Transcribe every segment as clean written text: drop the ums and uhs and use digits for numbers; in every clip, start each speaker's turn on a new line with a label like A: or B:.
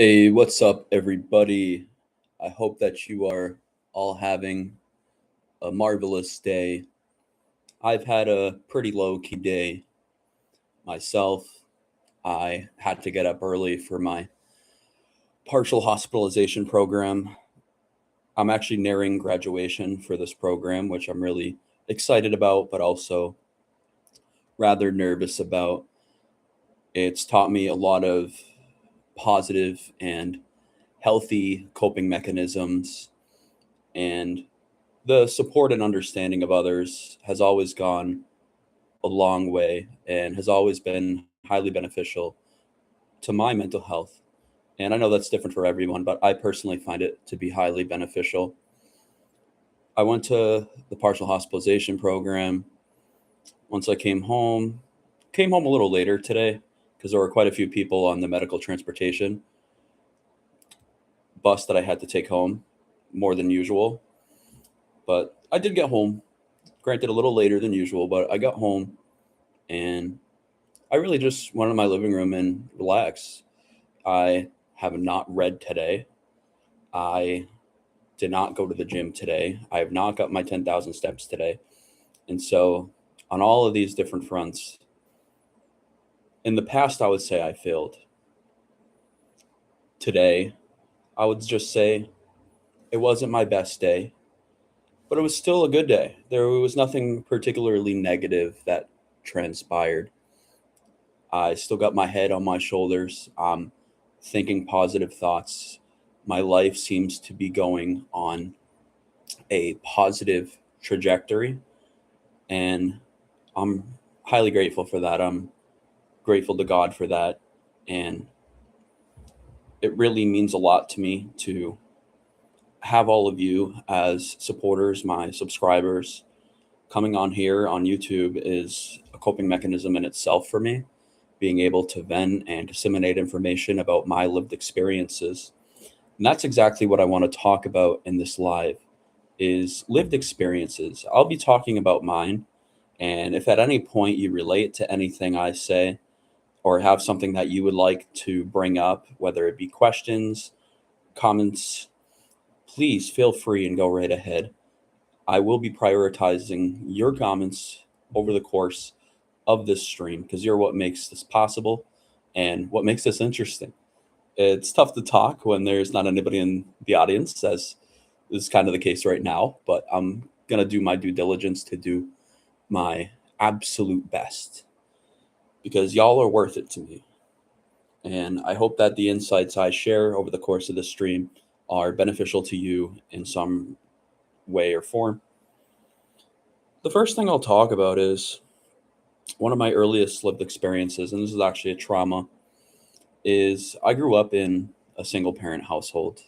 A: Hey, what's up, everybody? I hope that you are all having a marvelous day. I've had a pretty low key day myself. I had to get up early for my partial hospitalization program. I'm actually nearing graduation for this program, which I'm really excited about, but also rather nervous about. It's taught me a lot of positive and healthy coping mechanisms, and the support and understanding of others has always gone a long way and has always been highly beneficial to my mental health. And I know that's different for everyone, but I personally find it to be highly beneficial. I went to the partial hospitalization program. Once I came home a little later today because there were quite a few people on the medical transportation bus that I had to take home, more than usual. But I did get home, granted a little later than usual, but I got home and I really just went in my living room and relaxed. I have not read today. I did not go to the gym today. I have not got my 10,000 steps today. And so, on all of these different fronts, in the past, I would say I failed. Today, I would just say it wasn't my best day, but it was still a good day. There was nothing particularly negative that transpired. I still got my head on my shoulders. Thinking positive thoughts. My life seems to be going on a positive trajectory, and I'm highly grateful for that. I'm grateful to God for that, and it really means a lot to me to have all of you as supporters, my subscribers. Coming on here on YouTube is a coping mechanism in itself for me, being able to vent and disseminate information about my lived experiences. And that's exactly what I want to talk about in this live is lived experiences. I'll be talking about mine, and if at any point you relate to anything I say or have something that you would like to bring up, whether it be questions, comments, please feel free and go right ahead. I will be prioritizing your comments over the course of this stream because you're what makes this possible and what makes this interesting. It's tough to talk when there's not anybody in the audience, as is kind of the case right now, but I'm going to do my due diligence to do my absolute best because y'all are worth it to me. And I hope that the insights I share over the course of this stream are beneficial to you in some way or form. The first thing I'll talk about is one of my earliest lived experiences, and this is actually a trauma, is I grew up in a single parent household.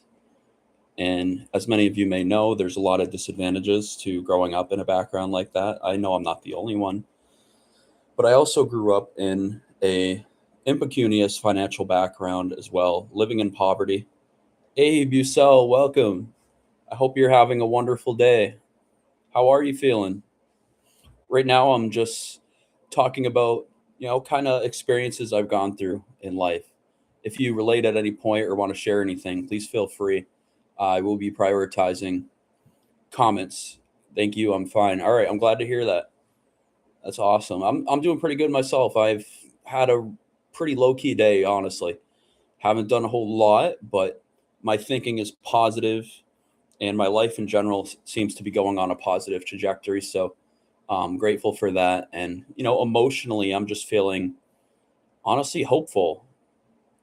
A: And as many of you may know, there's a lot of disadvantages to growing up in a background like that. I know I'm not the only one, but I also grew up in a impecunious financial background as well, living in poverty. Abe Bucell, welcome. I hope you're having a wonderful day. How are you feeling? Right now, I'm just talking about, kind of experiences I've gone through in life. If you relate at any point or want to share anything, please feel free. I will be prioritizing comments. Thank you. I'm fine. All right. I'm glad to hear that. That's awesome. I'm doing pretty good myself. I've had a pretty low key day, honestly. Haven't done a whole lot, but my thinking is positive, and my life in general seems to be going on a positive trajectory. So I'm grateful for that. And emotionally, I'm just feeling honestly hopeful,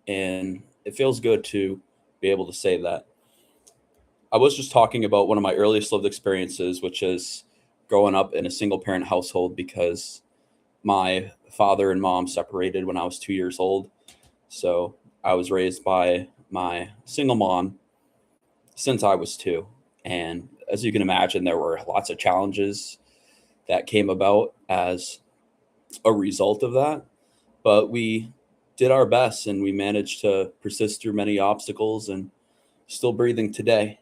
A: and it feels good to be able to say that. I was just talking about one of my earliest lived experiences, which is growing up in a single parent household because my father and mom separated when I was 2 years old. So I was raised by my single mom since I was two. And as you can imagine, there were lots of challenges that came about as a result of that. But we did our best and we managed to persist through many obstacles and still breathing today.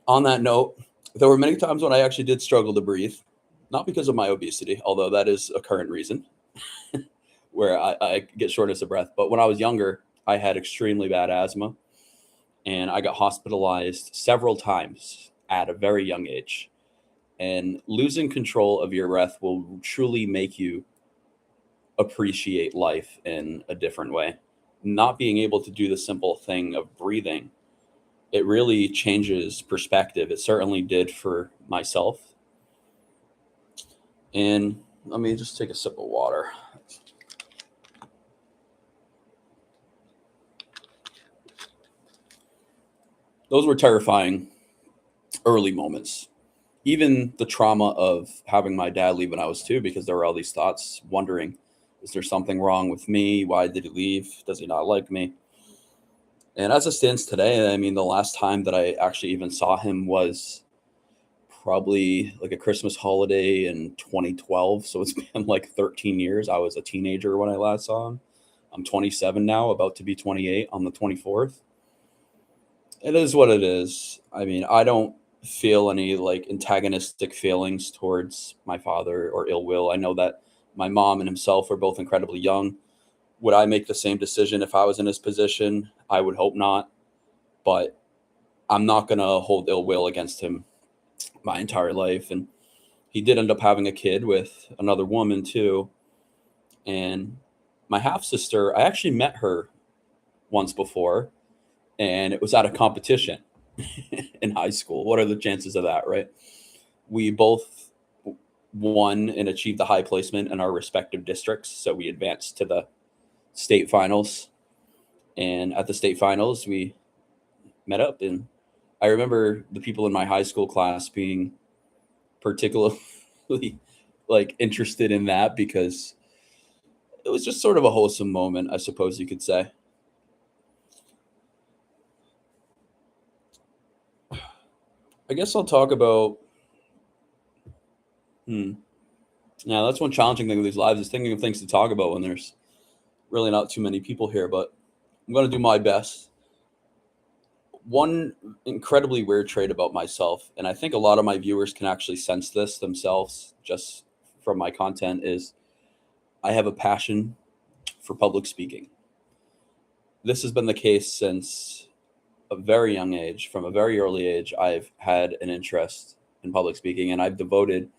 A: On that note, there were many times when I actually did struggle to breathe, not because of my obesity, although that is a current reason where I get shortness of breath. But when I was younger, I had extremely bad asthma, and I got hospitalized several times at a very young age. And losing control of your breath will truly make you appreciate life in a different way. Not being able to do the simple thing of breathing, it really changes perspective. It certainly did for myself. And let me just take a sip of water. Those were terrifying early moments. Even the trauma of having my dad leave when I was 2, because there were all these thoughts wondering, is there something wrong with me? Why did he leave? Does he not like me? And as it stands today, I mean, the last time that I actually even saw him was probably like a Christmas holiday in 2012. So it's been like 13 years. I was a teenager when I last saw him. I'm 27 now, about to be 28 on the 24th. It is what it is. I mean, I don't feel any like antagonistic feelings towards my father or ill will. I know that my mom and himself are both incredibly young. Would I make the same decision if I was in his position? I would hope not, but I'm not going to hold ill will against him my entire life. And he did end up having a kid with another woman too. And my half sister, I actually met her once before, and it was at a competition in high school. What are the chances of that, right? We both won and achieved the high placement in our respective districts. So we advanced to the state finals. And at the state finals, we met up. And I remember the people in my high school class being particularly like interested in that, because it was just sort of a wholesome moment, I suppose you could say. I guess I'll talk about. Hmm. Yeah, that's one challenging thing with these lives, is thinking of things to talk about when there's really not too many people here. But I'm going to do my best. One incredibly weird trait about myself, and I think a lot of my viewers can actually sense this themselves just from my content, is I have a passion for public speaking. This has been the case since a very young age. From a very early age, I've had an interest in public speaking, and I've devoted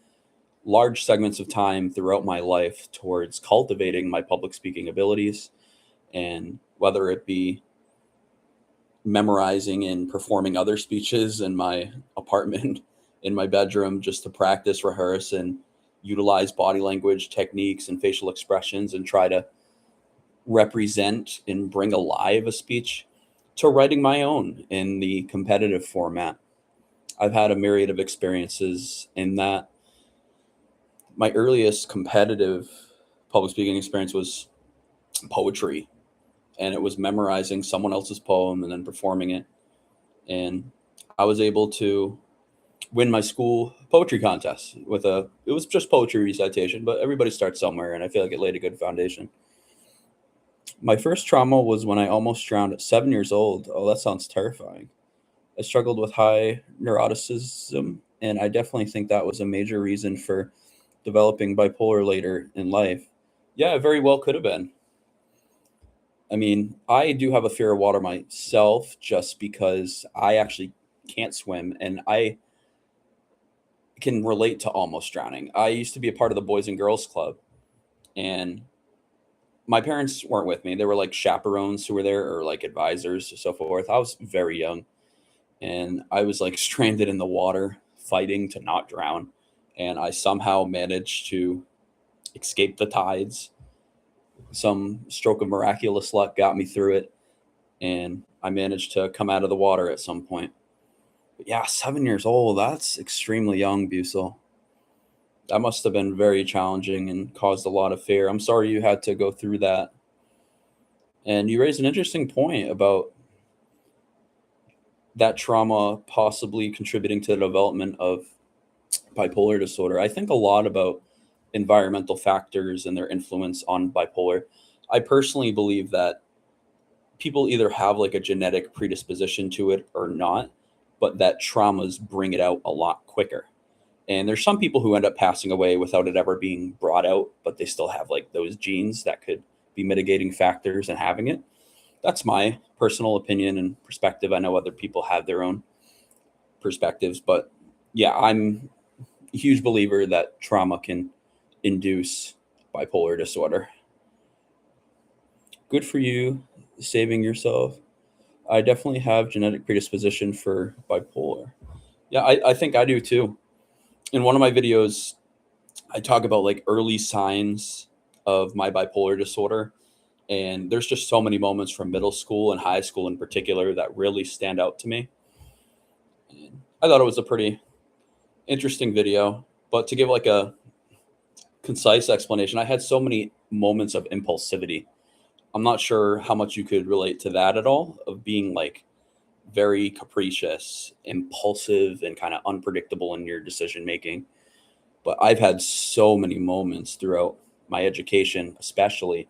A: large segments of time throughout my life towards cultivating my public speaking abilities. And whether it be memorizing and performing other speeches in my apartment, in my bedroom, just to practice, rehearse, and utilize body language techniques and facial expressions and try to represent and bring alive a speech, to writing my own in the competitive format. I've had a myriad of experiences in that. My earliest competitive public speaking experience was poetry, and it was memorizing someone else's poem and then performing it. And I was able to win my school poetry contest with a, it was just poetry recitation, but everybody starts somewhere, and I feel like it laid a good foundation. My first trauma was when I almost drowned at 7 years old. Oh, that sounds terrifying. I struggled with high neuroticism, and I definitely think that was a major reason for developing bipolar later in life. Yeah, it very well could have been. I mean, I do have a fear of water myself, just because I actually can't swim, and I can relate to almost drowning. I used to be a part of the Boys and Girls Club, and my parents weren't with me. They were like chaperones who were there, or like advisors or so forth. I was very young, and I was like stranded in the water fighting to not drown. And I somehow managed to escape the tides. Some stroke of miraculous luck got me through it, and I managed to come out of the water at some point. But yeah, 7 years old, that's extremely young, Busel. That must have been very challenging and caused a lot of fear. I'm sorry you had to go through that. And you raised an interesting point about that trauma possibly contributing to the development of bipolar disorder. I think a lot about environmental factors and their influence on bipolar. I personally believe that people either have like a genetic predisposition to it or not, but that traumas bring it out a lot quicker. And there's some people who end up passing away without it ever being brought out, but they still have like those genes that could be mitigating factors in having it. That's my personal opinion and perspective. I know other people have their own perspectives, but yeah, I'm a huge believer that trauma can induce bipolar disorder. Good for you saving yourself. I definitely have genetic predisposition for bipolar. Yeah, I think I do too. In one of my videos, I talk about like early signs of my bipolar disorder. And there's just so many moments from middle school and high school in particular that really stand out to me. And I thought it was a pretty interesting video. But to give like a concise explanation, I had so many moments of impulsivity. I'm not sure how much you could relate to that at all, of being like very capricious, impulsive, and kind of unpredictable in your decision making. But I've had so many moments throughout my education, especially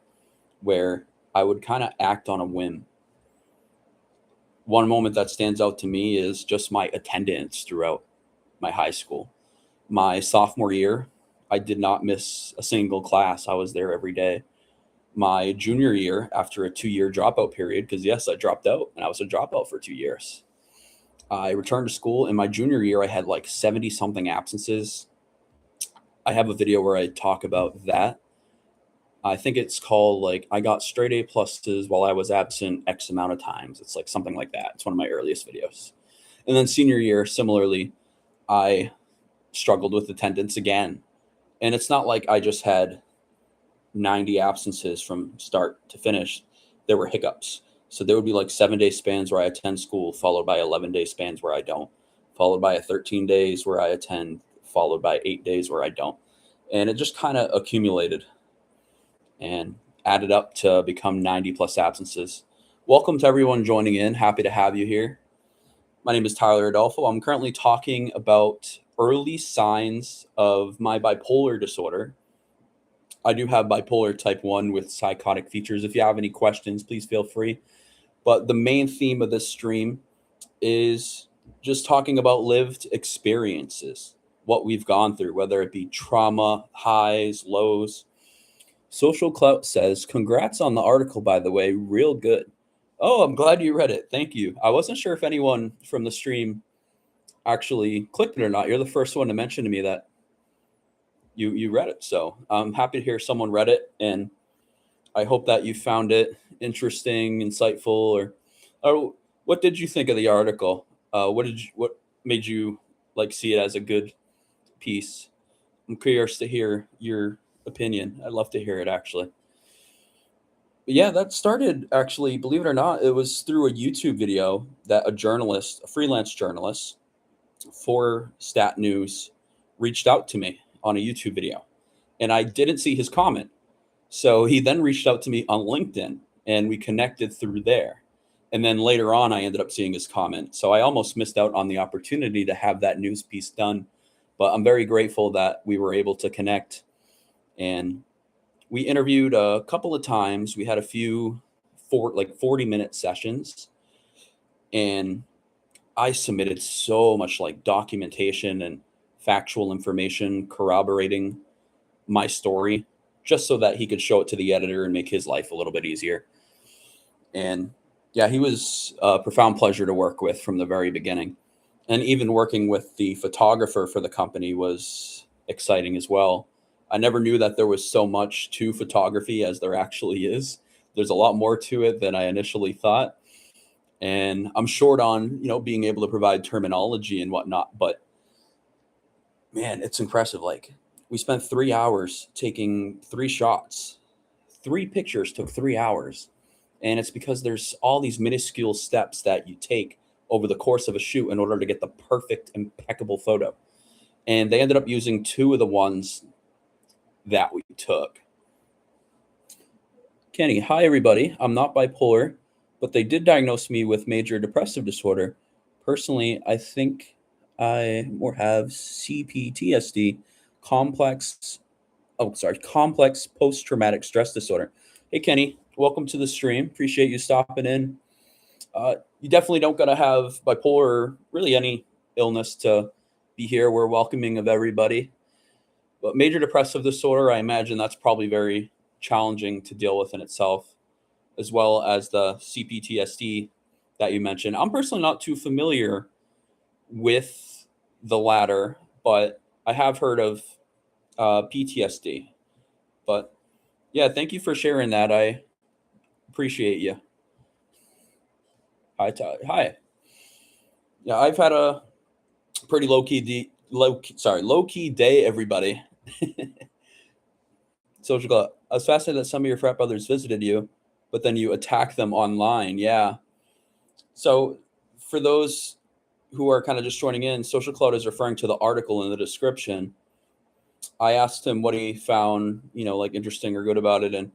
A: where I would kind of act on a whim. One moment that stands out to me is just my attendance throughout my high school. My sophomore year, I did not miss a single class. I was there every day. My junior year, after a 2 year dropout period, because yes, I dropped out and I was a dropout for 2 years. I returned to school. In my junior year, I had like 70 something absences. I have a video where I talk about that. I think it's called like I got straight A pluses while I was absent X amount of times. It's like something like that. It's one of my earliest videos. And then senior year, similarly, I struggled with attendance again. And it's not like I just had 90 absences from start to finish. There were hiccups. So there would be like 7 day spans where I attend school, followed by 11 day spans where I don't, followed by a 13 days where I attend, followed by 8 days where I don't. And it just kind of accumulated and added up to become 90 plus absences. Welcome to everyone joining in. Happy to have you here. My name is Tyler Adolfo. I'm currently talking about early signs of my bipolar disorder. I do have bipolar type 1 with psychotic features. If you have any questions, please feel free. But the main theme of this stream is just talking about lived experiences, what we've gone through, whether it be trauma, highs, lows. Social Clout says, congrats on the article, by the way, real good. Oh, I'm glad you read it. Thank you. I wasn't sure if anyone from the stream actually clicked it or not. You're the first one to mention to me that you read it. So I'm happy to hear someone read it, and I hope that you found it interesting, insightful, or what did you think of the article? What made you like see it as a good piece? I'm curious to hear your opinion. I'd love to hear it actually. But yeah, that started actually, believe it or not, it was through a YouTube video that a journalist, a freelance journalist for Stat News, reached out to me on a YouTube video. And I didn't see his comment. So he then reached out to me on LinkedIn and we connected through there. And then later on, I ended up seeing his comment. So I almost missed out on the opportunity to have that news piece done. But I'm very grateful that we were able to connect. And we interviewed a couple of times. We had a few 40-minute sessions. And I submitted so much like documentation and factual information corroborating my story just so that he could show it to the editor and make his life a little bit easier. And yeah, he was a profound pleasure to work with from the very beginning. And even working with the photographer for the company was exciting as well. I never knew that there was so much to photography as there actually is. There's a lot more to it than I initially thought. And I'm short on, being able to provide terminology and whatnot, but man, it's impressive. Like we spent 3 hours taking 3 shots. 3 pictures took 3 hours. And it's because there's all these minuscule steps that you take over the course of a shoot in order to get the perfect, impeccable photo. And they ended up using two of the ones that we took. Kenny, hi everybody. I'm not bipolar, but they did diagnose me with major depressive disorder. Personally, I think I more have CPTSD, complex post-traumatic stress disorder. Hey, Kenny, welcome to the stream. Appreciate you stopping in. You definitely don't gotta have bipolar or really any illness to be here. We're welcoming of everybody. But major depressive disorder, I imagine that's probably very challenging to deal with in itself, as well as the CPTSD that you mentioned. I'm personally not too familiar with the latter, but I have heard of PTSD. But yeah, thank you for sharing that. I appreciate you. Hi, Ty. Hi. Yeah, I've had a pretty low key day. Everybody, social club. I was fascinated that some of your frat brothers visited you, but then you attack them online. Yeah. So for those who are kind of just joining in, Social Cloud is referring to the article in the description. I asked him what he found, like interesting or good about it, and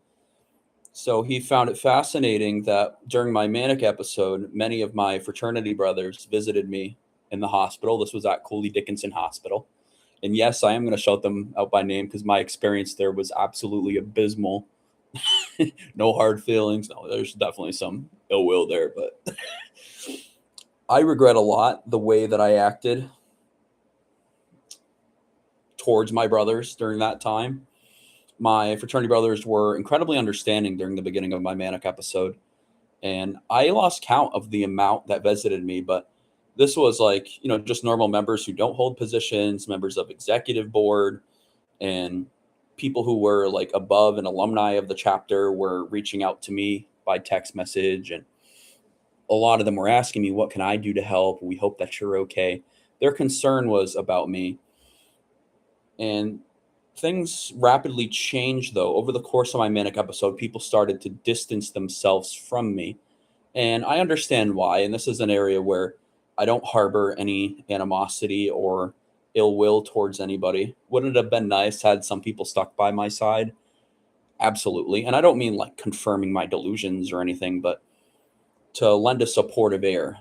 A: so he found it fascinating that during my manic episode, many of my fraternity brothers visited me in the hospital. This was at Cooley Dickinson Hospital. And yes, I am going to shout them out by name because my experience there was absolutely abysmal. No hard feelings. No, there's definitely some ill will there, but I regret a lot the way that I acted towards my brothers during that time. My fraternity brothers were incredibly understanding during the beginning of my manic episode, and I lost count of the amount that visited me, but this was like, just normal members who don't hold positions, members of executive board, and people who were like above an alumni of the chapter were reaching out to me by text message, and a lot of them were asking me, what can I do to help? We hope that you're okay. Their concern was about me. And things rapidly changed, though. Over the course of my manic episode, people started to distance themselves from me. And I understand why. And this is an area where I don't harbor any animosity or ill will towards anybody. Wouldn't it have been nice had some people stuck by my side? Absolutely. And I don't mean like confirming my delusions or anything, but to lend a supportive ear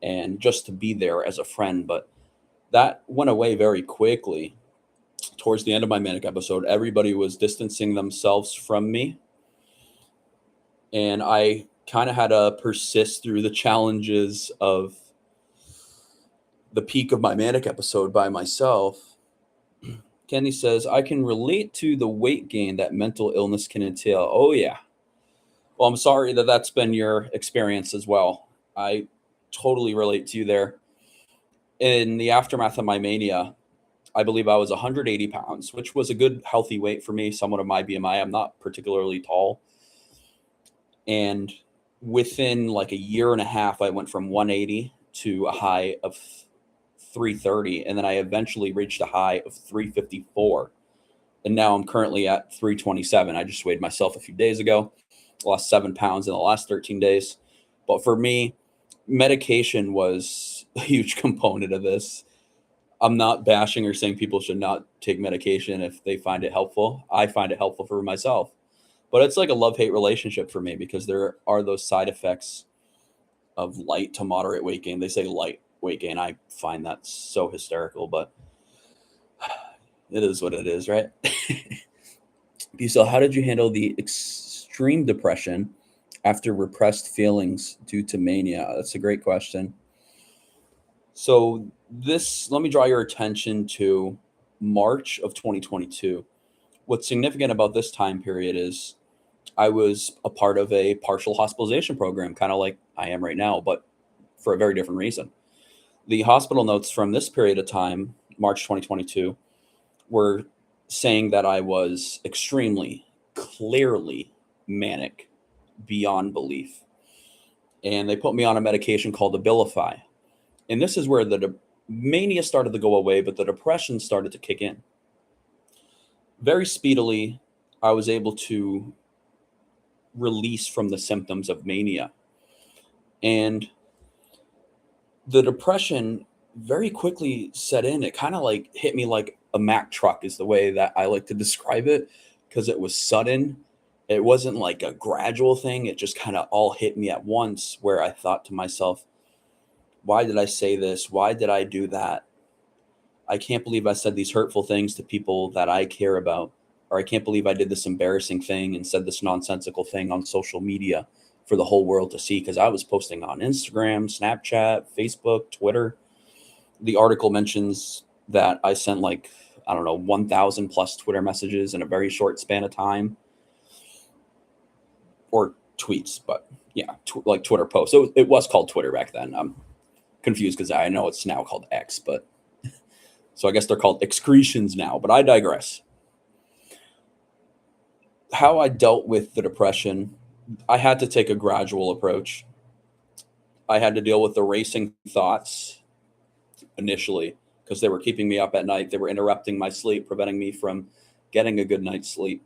A: and just to be there as a friend. But that went away very quickly. Towards the end of my manic episode, everybody was distancing themselves from me. And I kind of had to persist through the challenges of the peak of my manic episode by myself. Kenny says, I can relate to the weight gain that mental illness can entail. Oh, yeah. Well, I'm sorry that that's been your experience as well. I totally relate to you there. In the aftermath of my mania, I believe I was 180 pounds, which was a good, healthy weight for me, somewhat of my BMI. I'm not particularly tall. And within like a year and a half, I went from 180 to a high of 330. And then I eventually reached a high of 354. And now I'm currently at 327. I just weighed myself a few days ago, lost 7 pounds in the last 13 days. But for me, medication was a huge component of this. I'm not bashing or saying people should not take medication if they find it helpful. I find it helpful for myself. But it's like a love-hate relationship for me because there are those side effects of light to moderate weight gain. They say light weight gain. I find that so hysterical, but it is what it is, right? So how did you handle the extreme depression after repressed feelings due to mania? That's a great question. So let me draw your attention to March of 2022. What's significant about this time period is I was a part of a partial hospitalization program, kind of like I am right now, but for a very different reason. The hospital notes from this period of time, March 2022, were saying that I was extremely, clearly manic beyond belief. And they put me on a medication called Abilify. And this is where the mania started to go away, but the depression started to kick in. Very speedily, I was able to release from the symptoms of mania. And the depression very quickly set in. It kind of like hit me like a Mack truck is the way that I like to describe it, because it was sudden. It wasn't like a gradual thing. It just kind of all hit me at once, where I thought to myself, why did I say this? Why did I do that? I can't believe I said these hurtful things to people that I care about. Or I can't believe I did this embarrassing thing and said this nonsensical thing on social media for the whole world to see, because I was posting on Instagram, Snapchat, Facebook, Twitter. The article mentions that I sent like, I don't know, 1,000 plus Twitter messages in a very short span of time, or tweets, but yeah, like Twitter posts. So it was called Twitter back then. I'm confused because I know it's now called X, but so I guess they're called excretions now, but I digress. How I dealt with the depression, I had to take a gradual approach. I had to deal with the racing thoughts initially because they were keeping me up at night. They were interrupting my sleep, preventing me from getting a good night's sleep.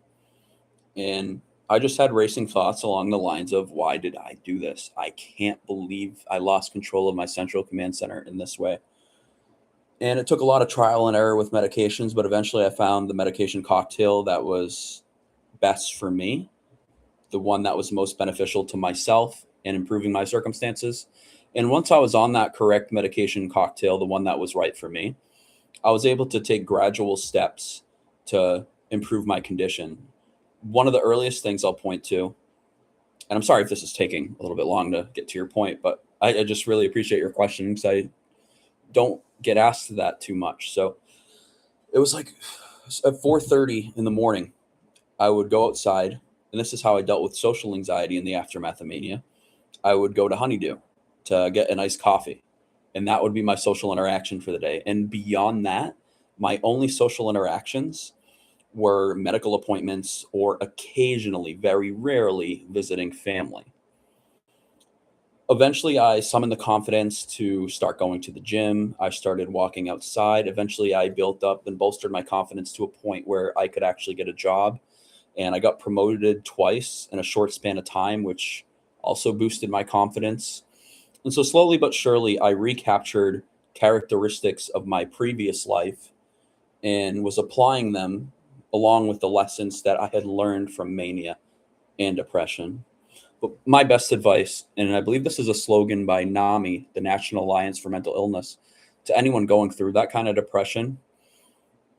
A: And I just had racing thoughts along the lines of, why did I do this? I can't believe I lost control of my central command center in this way. And it took a lot of trial and error with medications, but eventually I found the medication cocktail that was best for me, the one that was most beneficial to myself and improving my circumstances. And once I was on that correct medication cocktail, the one that was right for me, I was able to take gradual steps to improve my condition. One of the earliest things I'll point to, and I'm sorry if this is taking a little bit long to get to your point, but I just really appreciate your question because I don't get asked that too much. So it was like at 4:30 in the morning, I would go outside, and this is how I dealt with social anxiety in the aftermath of mania. I would go to Honeydew to get an iced coffee, and that would be my social interaction for the day. And beyond that, my only social interactions were medical appointments or occasionally, very rarely, visiting family. Eventually, I summoned the confidence to start going to the gym. I started walking outside. Eventually, I built up and bolstered my confidence to a point where I could actually get a job. And I got promoted twice in a short span of time, which also boosted my confidence. And so, slowly but surely, I recaptured characteristics of my previous life and was applying them along with the lessons that I had learned from mania and depression. But my best advice, and I believe this is a slogan by NAMI, the National Alliance for Mental Illness, to anyone going through that kind of depression,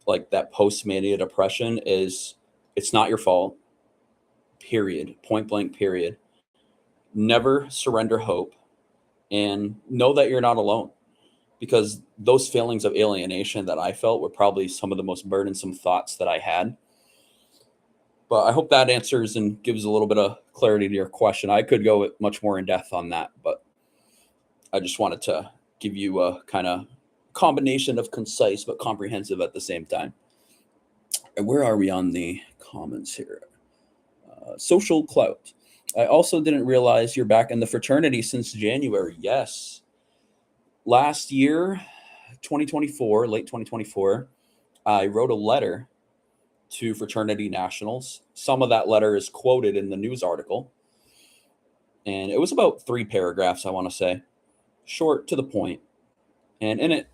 A: like that post mania depression, is it's not your fault, period, point blank, period. Never surrender hope and know that you're not alone because those feelings of alienation that I felt were probably some of the most burdensome thoughts that I had. But I hope that answers and gives a little bit of clarity to your question. I could go much more in depth on that, but I just wanted to give you a kind of combination of concise but comprehensive at the same time. And where are we on the comments here? Social clout. I also didn't realize you're back in the fraternity since January. Yes. Last year, 2024, late 2024, I wrote a letter to fraternity nationals. Some of that letter is quoted in the news article. And it was about 3 paragraphs, I want to say, short to the point. And in it,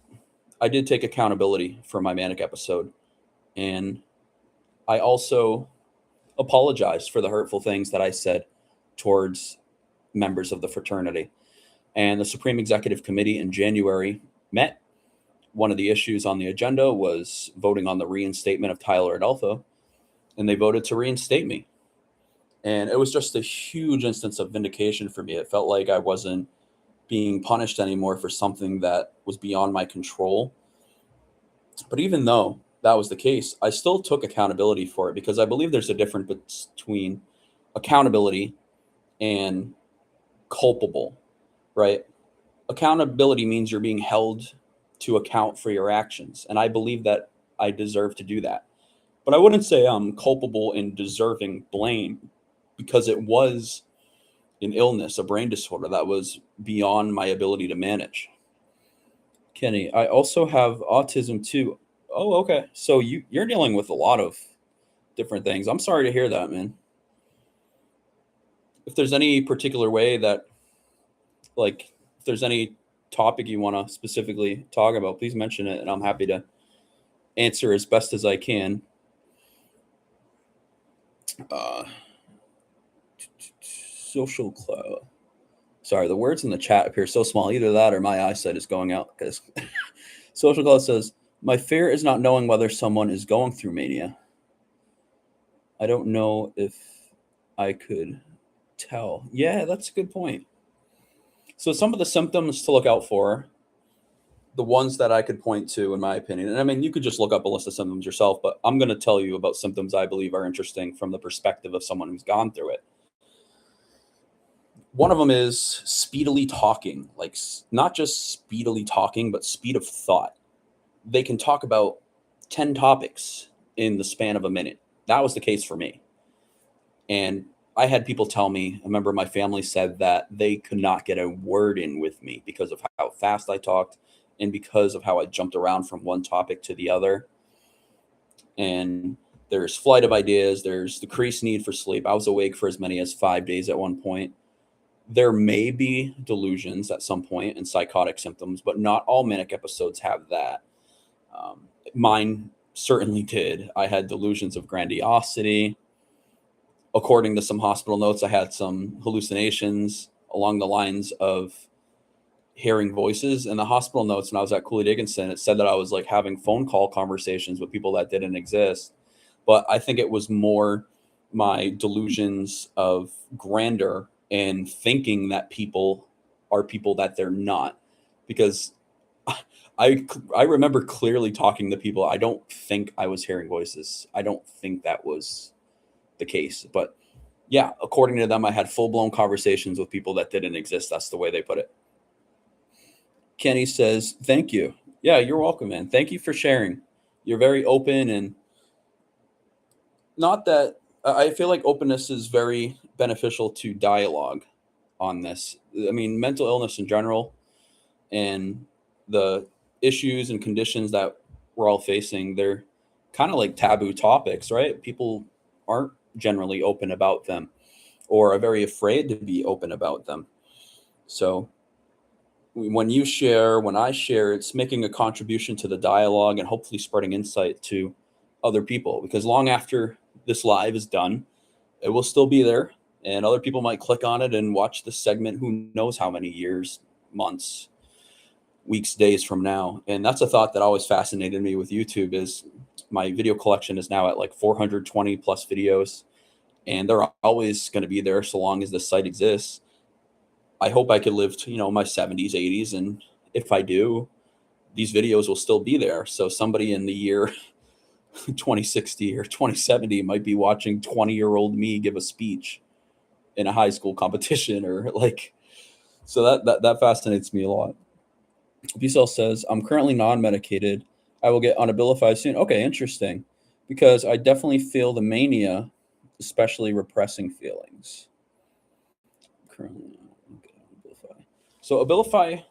A: I did take accountability for my manic episode. And I also apologized for the hurtful things that I said towards members of the fraternity. And the Supreme Executive Committee in January met. One of the issues on the agenda was voting on the reinstatement of Tyler Adolfo, and they voted to reinstate me. And it was just a huge instance of vindication for me. It felt like I wasn't being punished anymore for something that was beyond my control. But even though that was the case, I still took accountability for it because I believe there's a difference between accountability and culpable, right? Accountability means you're being held to account for your actions. And I believe that I deserve to do that. But I wouldn't say I'm culpable in deserving blame because it was an illness, a brain disorder that was beyond my ability to manage. Kenny, I also have autism too. Oh, okay. So you're dealing with a lot of different things. I'm sorry to hear that, man. If there's any particular way that, like, if there's any topic you want to specifically talk about, please mention it, and I'm happy to answer as best as I can. Social cloud. Sorry, the words in the chat appear so small. Either that or my eyesight is going out because Social cloud says, my fear is not knowing whether someone is going through mania. I don't know if I could tell. Yeah, that's a good point. So some of the symptoms to look out for, the ones that I could point to, in my opinion, and I mean, you could just look up a list of symptoms yourself, but I'm going to tell you about symptoms I believe are interesting from the perspective of someone who's gone through it. One of them is speedily talking, like not just speedily talking, but speed of thought. They can talk about 10 topics in the span of a minute. That was the case for me. And I had people tell me, a member of my family said that they could not get a word in with me because of how fast I talked and because of how I jumped around from one topic to the other. And there's flight of ideas, there's decreased need for sleep. I was awake for as many as 5 days at one point. There may be delusions at some point and psychotic symptoms, but not all manic episodes have that. Mine certainly did. I had delusions of grandiosity. According to some hospital notes, I had some hallucinations along the lines of hearing voices. In the hospital notes, when I was at Cooley Dickinson, it said that I was like having phone call conversations with people that didn't exist. But I think it was more my delusions of grandeur and thinking that people are people that they're not. Because I remember clearly talking to people. I don't think I was hearing voices. I don't think that was the case. But yeah, according to them, I had full blown conversations with people that didn't exist. That's the way they put it. Kenny says, "Thank you." Yeah, you're welcome, man. Thank you for sharing. You're very open, and not that I feel like openness is very beneficial to dialogue on this. I mean, mental illness in general and the issues and conditions that we're all facing, they're kind of like taboo topics, right? People aren't generally open about them or are very afraid to be open about them. So when you share, when I share, it's making a contribution to the dialogue and hopefully spreading insight to other people, because long after this live is done, it will still be there and other people might click on it and watch the segment who knows how many years, months, weeks, days from now. And that's a thought that always fascinated me with YouTube is my video collection is now at like 420 plus videos, and they're always going to be there so long as the site exists. I hope I could live to, my 70s, 80s. And if I do, these videos will still be there. So somebody in the year 2060 or 2070 might be watching 20-year-old me give a speech in a high school competition or like, so that fascinates me a lot. B-Cell says, "I'm currently non-medicated. I will get on Abilify soon." Okay, interesting. Because I definitely feel the mania, especially repressing feelings. Currently, okay, Abilify. So Abilify,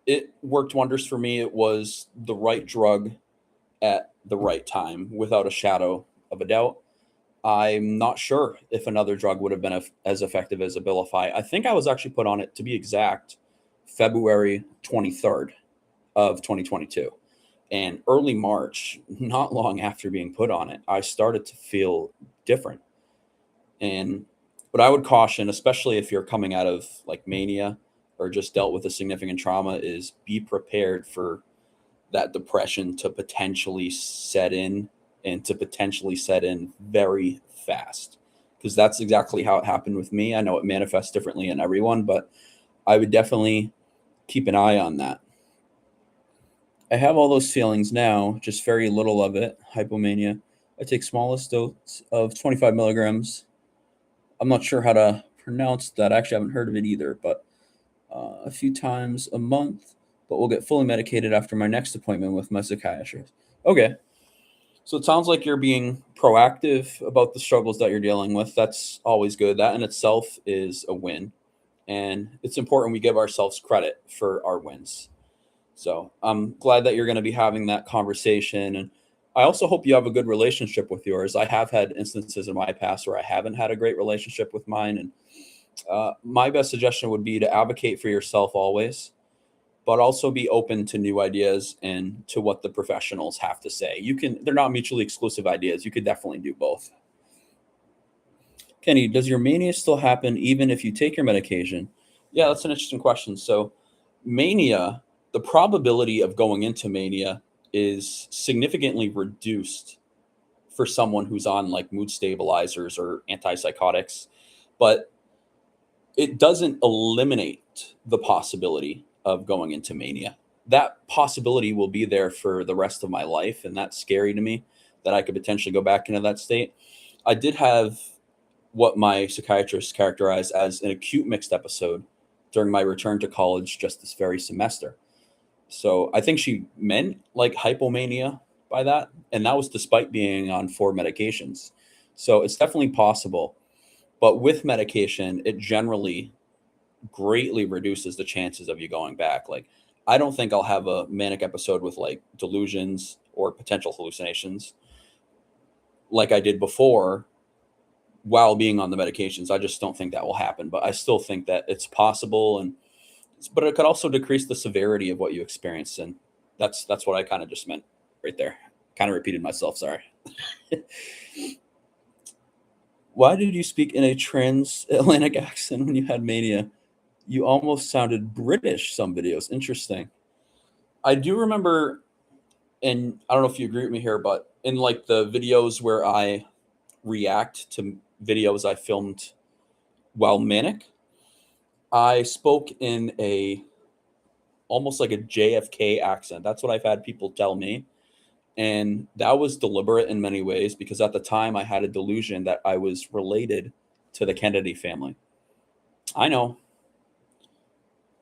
A: it worked wonders for me. It was the right drug at the right time, without a shadow of a doubt. I'm not sure if another drug would have been as effective as Abilify. I think I was actually put on it, to be exact, February 23rd of 2022. And early March, not long after being put on it, I started to feel different. And what I would caution, especially if you're coming out of like mania or just dealt with a significant trauma, is be prepared for that depression to potentially set in and to potentially set in very fast. Because that's exactly how it happened with me. I know it manifests differently in everyone, but I would definitely keep an eye on that. I have all those feelings now, just very little of it. Hypomania. I take smallest dose of 25 milligrams. I'm not sure how to pronounce that. I actually haven't heard of it either, but a few times a month. But we'll get fully medicated after my next appointment with my psychiatrist. Okay. So it sounds like you're being proactive about the struggles that you're dealing with. That's always good. That in itself is a win. And it's important we give ourselves credit for our wins. So I'm glad that you're going to be having that conversation. And I also hope you have a good relationship with yours. I have had instances in my past where I haven't had a great relationship with mine. And my best suggestion would be to advocate for yourself always, but also be open to new ideas and to what the professionals have to say. They're not mutually exclusive ideas. You could definitely do both. Kenny, does your mania still happen even if you take your medication? Yeah, that's an interesting question. So mania, the probability of going into mania is significantly reduced for someone who's on like mood stabilizers or antipsychotics, but it doesn't eliminate the possibility of going into mania. That possibility will be there for the rest of my life, and that's scary to me that I could potentially go back into that state. I did have what my psychiatrist characterized as an acute mixed episode during my return to college just this very semester. So I think she meant like hypomania by that. And that was despite being on 4 medications. So it's definitely possible. But with medication, it generally greatly reduces the chances of you going back. Like, I don't think I'll have a manic episode with like delusions or potential hallucinations like I did before while being on the medications. I just don't think that will happen. But I still think that it's possible, and but it could also decrease the severity of what you experience, and that's what I kind of just meant right there. Kind of repeated myself. Sorry. Why did you speak in a transatlantic accent when you had mania? You almost sounded British. Some videos. Interesting. I do remember, and I don't know if you agree with me here, but in like the videos where I react to videos I filmed while manic, I spoke in a almost like a JFK accent. That's what I've had people tell me. And that was deliberate in many ways because at the time I had a delusion that I was related to the Kennedy family. I know.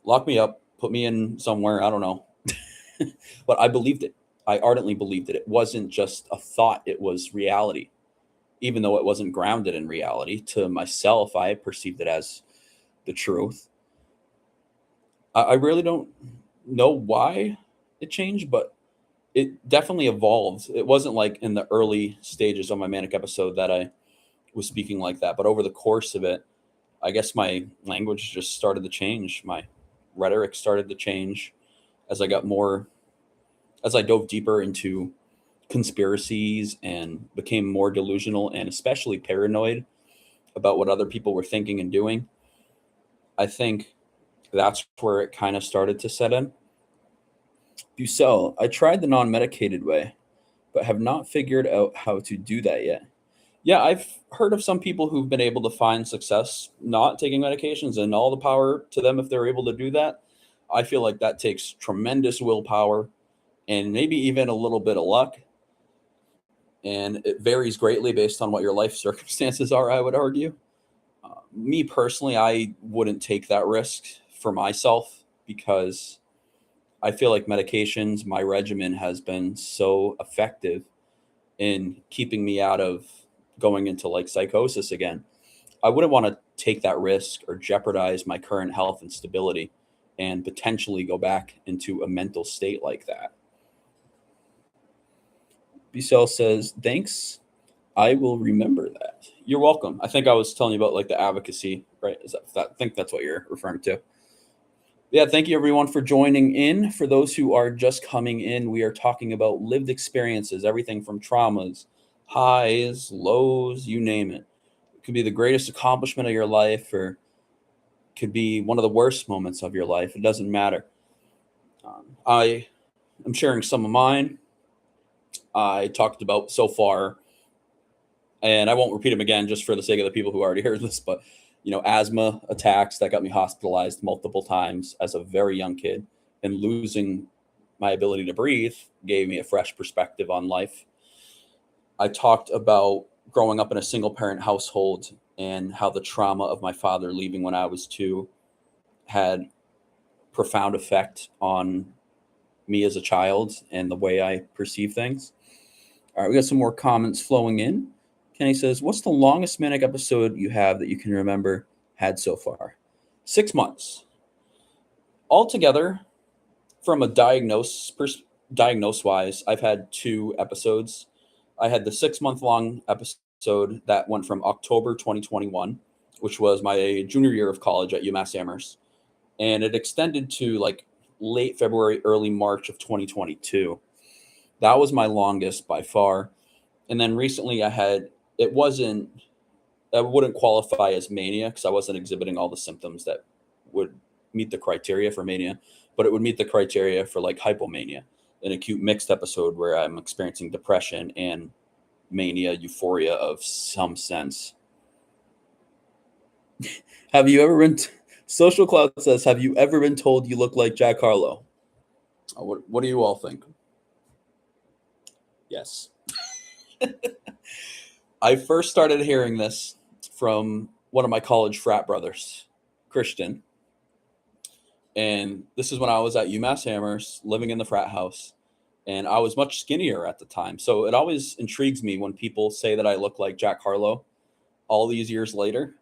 A: Lock me up, put me in somewhere, I don't know. But I believed it. I ardently believed it. It wasn't just a thought, it was reality. Even though it wasn't grounded in reality, to myself, I perceived it as the truth. I really don't know why it changed, but it definitely evolved. It wasn't like in the early stages of my manic episode that I was speaking like that, but over the course of it, I guess my language just started to change. My rhetoric started to change as I got more, as I dove deeper into conspiracies and became more delusional and especially paranoid about what other people were thinking and doing. I think that's where it kind of started to set in. Bucell, I tried the non medicated way, but have not figured out how to do that yet. Yeah, I've heard of some people who've been able to find success not taking medications, and all the power to them if they're able to do that. I feel like that takes tremendous willpower and maybe even a little bit of luck. And it varies greatly based on what your life circumstances are, I would argue. Me personally, I wouldn't take that risk for myself because I feel like medications, my regimen has been so effective in keeping me out of going into like psychosis again. I wouldn't want to take that risk or jeopardize my current health and stability and potentially go back into a mental state like that. Bcell says, thanks. I will remember that. You're welcome. I think I was telling you about like the advocacy, right? I think that's what you're referring to. Yeah, thank you everyone for joining in. For those who are just coming in, we are talking about lived experiences, everything from traumas, highs, lows, you name it. It could be the greatest accomplishment of your life or could be one of the worst moments of your life. It doesn't matter. I am sharing some of mine. I talked about so far, and I won't repeat them again just for the sake of the people who already heard this, but asthma attacks that got me hospitalized multiple times as a very young kid, and losing my ability to breathe gave me a fresh perspective on life. I talked about growing up in a single parent household and how the trauma of my father leaving when I was 2 had profound effect on me as a child and the way I perceive things. All right, we got some more comments flowing in. Kenny says, what's the longest manic episode you have that you can remember had so far? 6 months. Altogether, from a diagnose wise, I've had 2 episodes. I had the 6 month long episode that went from October 2021, which was my junior year of college at UMass Amherst, and it extended to like late February, early March of 2022. That was my longest by far. And then recently it wasn't, I wouldn't qualify as mania because I wasn't exhibiting all the symptoms that would meet the criteria for mania, but it would meet the criteria for like hypomania, an acute mixed episode where I'm experiencing depression and mania, euphoria of some sense. Have you ever been, Social Cloud says, have you ever been told you look like Jack Harlow? What do you all think? Yes. I first started hearing this from one of my college frat brothers, Christian. And this is when I was at UMass Amherst, living in the frat house. And I was much skinnier at the time. So it always intrigues me when people say that I look like Jack Harlow all these years later,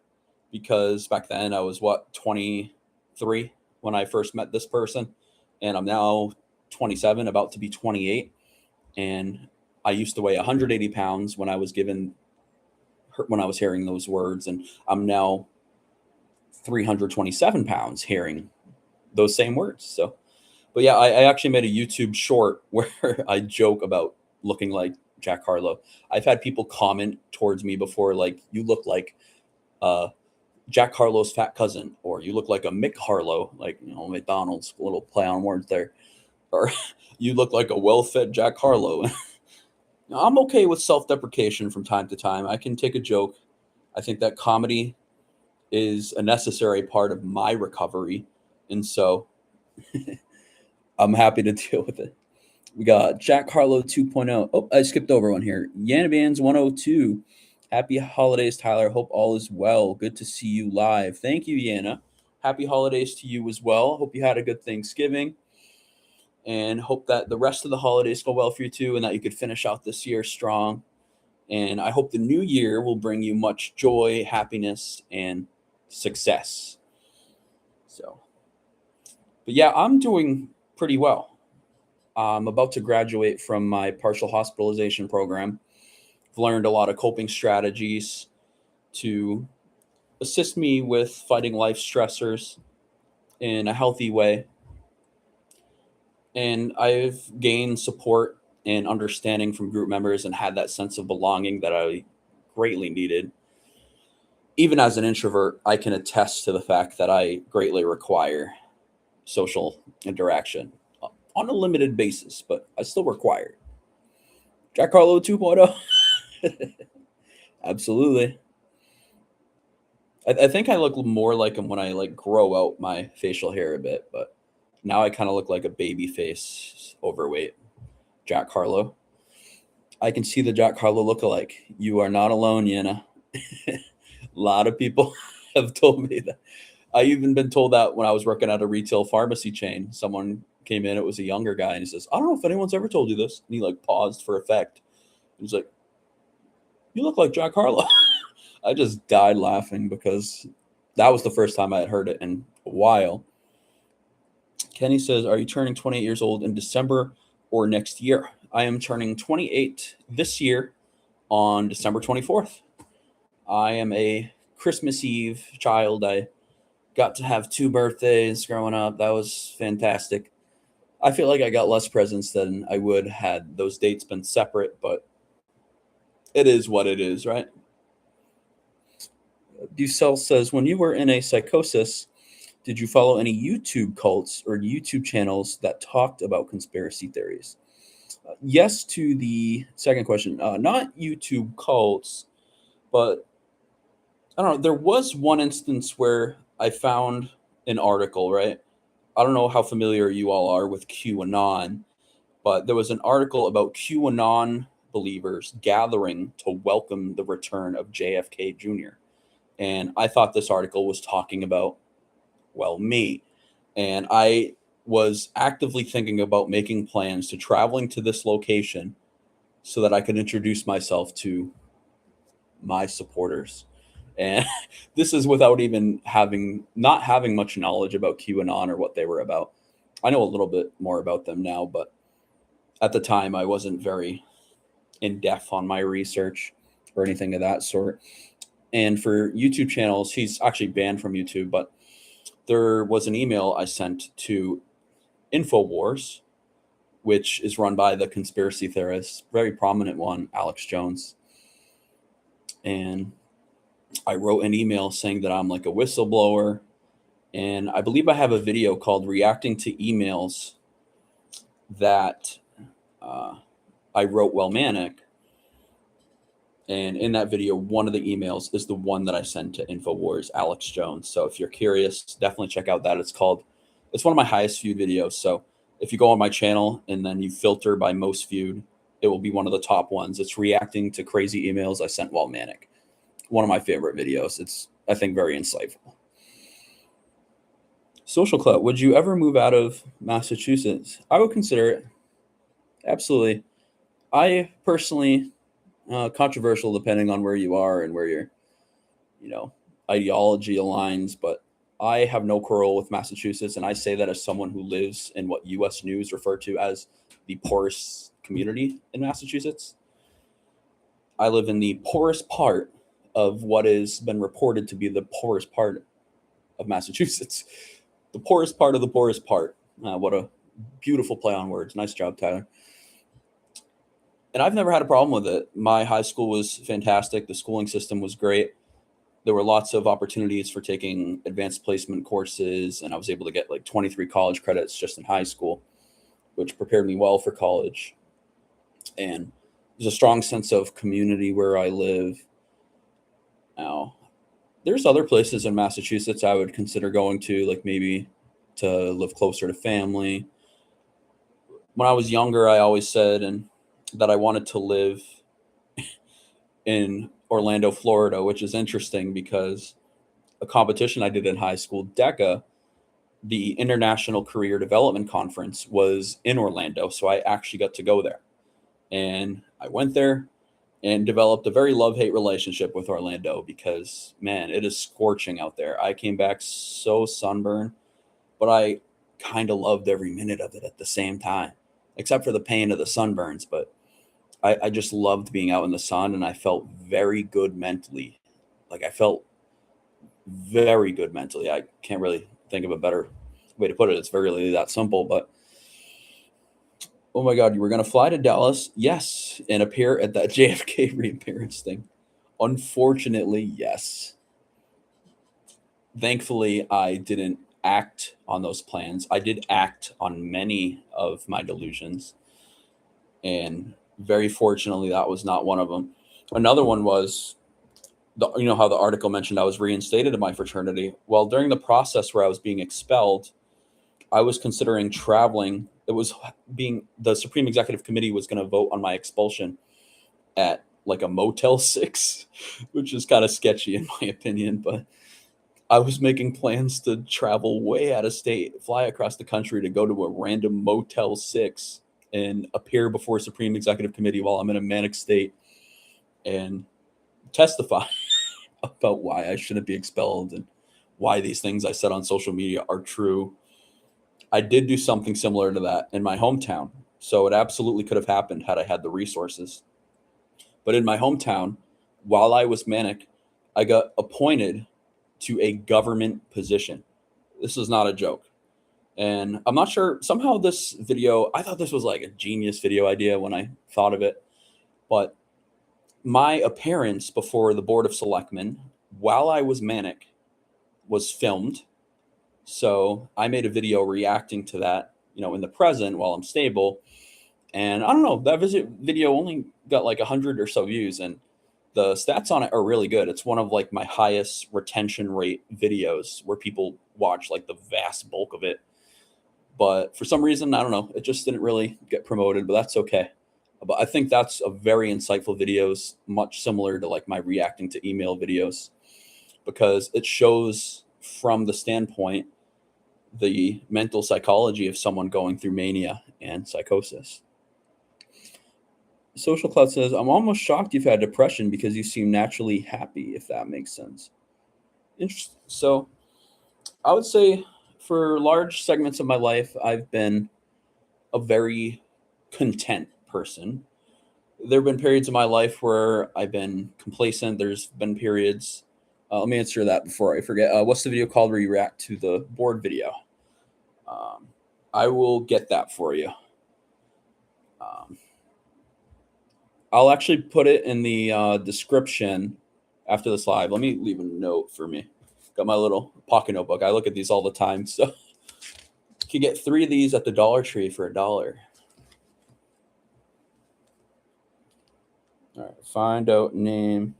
A: because back then I was 23 when I first met this person, and I'm now 27, about to be 28. And I used to weigh 180 pounds when I was hearing those words, and I'm now 327 pounds hearing those same words. So, but yeah, I actually made a YouTube short where I joke about looking like Jack Harlow. I've had people comment towards me before, like, you look like Jack Harlow's fat cousin, or you look like a Mick Harlow, like, McDonald's, a little play on words there, or you look like a well-fed Jack Harlow. I'm okay with self-deprecation from time to time. I can take a joke. I think that comedy is a necessary part of my recovery, and so I'm happy to deal with it. We got Jack Harlow 2.0. Oh, I skipped over one here. Yanabands 102. Happy holidays, Tyler. Hope all is well. Good to see you live. Thank you, Yana. Happy holidays to you as well. Hope you had a good Thanksgiving, and hope that the rest of the holidays go well for you too, and that you could finish out this year strong. And I hope the new year will bring you much joy, happiness, and success. So, but yeah, I'm doing pretty well. I'm about to graduate from my partial hospitalization program. I've learned a lot of coping strategies to assist me with fighting life stressors in a healthy way. And I've gained support and understanding from group members and had that sense of belonging that I greatly needed. Even as an introvert, I can attest to the fact that I greatly require social interaction on a limited basis, but I still require it. Jack Harlow 2.0. Absolutely. I think I look more like him when I like grow out my facial hair a bit, but now I kind of look like a baby face, overweight Jack Harlow. I can see the Jack Harlow lookalike. You are not alone, Yana. A lot of people have told me that. I even been told that when I was working at a retail pharmacy chain. Someone came in, it was a younger guy, and he says, I don't know if anyone's ever told you this. And he like paused for effect. He was like, you look like Jack Harlow. I just died laughing because that was the first time I had heard it in a while. Kenny says, are you turning 28 years old in December or next year? I am turning 28 this year on December 24th. I am a Christmas Eve child. I got to have 2 birthdays growing up. That was fantastic. I feel like I got less presents than I would had those dates been separate, but it is what it is, right? Ducel says, when you were in a psychosis, did you follow any YouTube cults or YouTube channels that talked about conspiracy theories? Yes to the second question. Not YouTube cults, but I don't know. There was one instance where I found an article, right? I don't know how familiar you all are with QAnon, but there was an article about QAnon believers gathering to welcome the return of JFK Jr. And I thought this article was talking about, well, me. And I was actively thinking about making plans to traveling to this location so that I could introduce myself to my supporters. And this is without even not having much knowledge about QAnon or what they were about. I know a little bit more about them now, but at the time I wasn't very in depth on my research or anything of that sort. And for YouTube channels, he's actually banned from YouTube, but there was an email I sent to InfoWars, which is run by the conspiracy theorist, very prominent one, Alex Jones. And I wrote an email saying that I'm like a whistleblower. And I believe I have a video called Reacting to Emails that I wrote while manic. And in that video, one of the emails is the one that I sent to InfoWars, Alex Jones. So if you're curious, definitely check out that. It's one of my highest viewed videos. So if you go on my channel and then you filter by most viewed, it will be one of the top ones. It's reacting to crazy emails I sent while manic. one of my favorite videos. It's, I think, very insightful. Social Club, would you ever move out of Massachusetts? I would consider it. Absolutely. I personally, controversial depending on where you are and where your, you know, ideology aligns, but I have no quarrel with Massachusetts, and I say that as someone who lives in what U.S. News refer to as the poorest community in Massachusetts. I live in the poorest part of what has been reported to be the poorest part of Massachusetts. The poorest part of the poorest part. What a beautiful play on words. Nice job, Tyler. And I've never had a problem with it. My high school was fantastic. The schooling system was great. There were lots of opportunities for taking advanced placement courses, and I was able to get like 23 college credits just in high school, which prepared me well for college. And there's a strong sense of community where I live. Now, there's other places in Massachusetts I would consider going to, like maybe to live closer to family. When I was younger, I always said and that I wanted to live in Orlando, Florida, which is interesting because a competition I did in high school, DECA, the International Career Development Conference, was in Orlando. So I actually got to go there. And I went there and developed a very love hate relationship with Orlando because, man, it is scorching out there. I came back so sunburned, but I kind of loved every minute of it at the same time, except for the pain of the sunburns. But I just loved being out in the sun, and I felt very good mentally. Like I felt very good mentally. I can't really think of a better way to put it. It's very really that simple. But oh my God, you were going to fly to Dallas? Yes. And appear at that JFK reappearance thing. Unfortunately, yes. Thankfully, I didn't act on those plans. I did act on many of my delusions. And very fortunately, that was not one of them. Another one was, you know how the article mentioned I was reinstated in my fraternity. Well, during the process where I was being expelled, I was considering traveling. It was being the Supreme Executive Committee was going to vote on my expulsion at like a Motel 6, which is kind of sketchy in my opinion. But I was making plans to travel way out of state, fly across the country to go to a random Motel 6 and appear before Supreme Executive Committee while I'm in a manic state and testify about why I shouldn't be expelled and why these things I said on social media are true. I did do something similar to that in my hometown. So it absolutely could have happened had I had the resources. But in my hometown, while I was manic, I got appointed to a government position. This is not a joke. And I'm not sure, somehow this video, I thought this was like a genius video idea when I thought of it. But my appearance before the Board of Selectmen while I was manic was filmed. So I made a video reacting to that, in the present while I'm stable. And I don't know, that video only got like 100 or so views, and the stats on it are really good. It's one of like my highest retention rate videos where people watch like the vast bulk of it. But for some reason, I don't know, it just didn't really get promoted, but that's okay. But I think that's a very insightful videos, much similar to like my reacting to email videos, because it shows from the standpoint the mental psychology of someone going through mania and psychosis. Social Cloud says, I'm almost shocked you've had depression because you seem naturally happy, if that makes sense. Interesting. So I would say for large segments of my life, I've been a very content person. There have been periods of my life where I've been complacent. There's been periods. Let me answer that before I forget. What's the video called where you react to the board video? I will get that for you. I'll actually put it in the description after this live. Let me leave a note for me. Got my little pocket notebook. I look at these all the time. So you can get 3 of these at the Dollar Tree for $1. All right, find out name.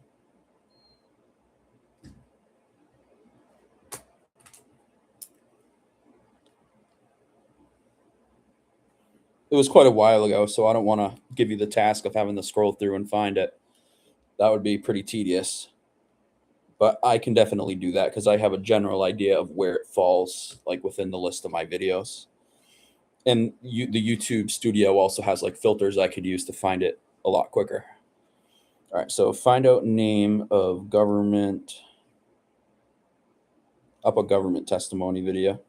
A: It was quite a while ago, so I don't want to give you the task of having to scroll through and find it. That would be pretty tedious. but I can definitely do that because I have a general idea of where it falls, like within the list of my videos. And the YouTube Studio also has like filters I could use to find it a lot quicker. All right, so find out name of government, up a government testimony video.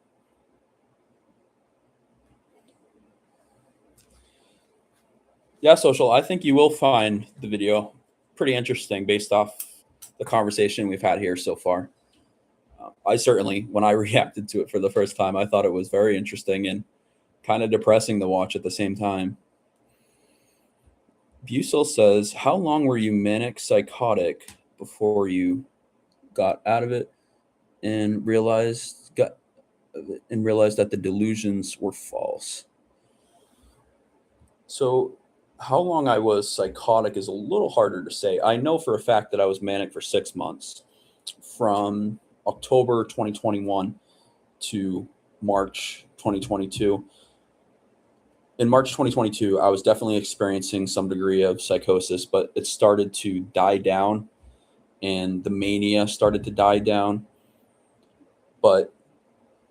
A: Yeah, social. I think you will find the video pretty interesting based off the conversation we've had here so far. I certainly, when I reacted to it for the first time, I thought it was very interesting and kind of depressing to watch at the same time. Busel says, "How long were you manic psychotic before you got out of it and realized that the delusions were false?" So, how long I was psychotic is a little harder to say. I know for a fact that I was manic for 6 months, from October 2021 to March 2022. In March 2022, I was definitely experiencing some degree of psychosis, but it started to die down and the mania started to die down. But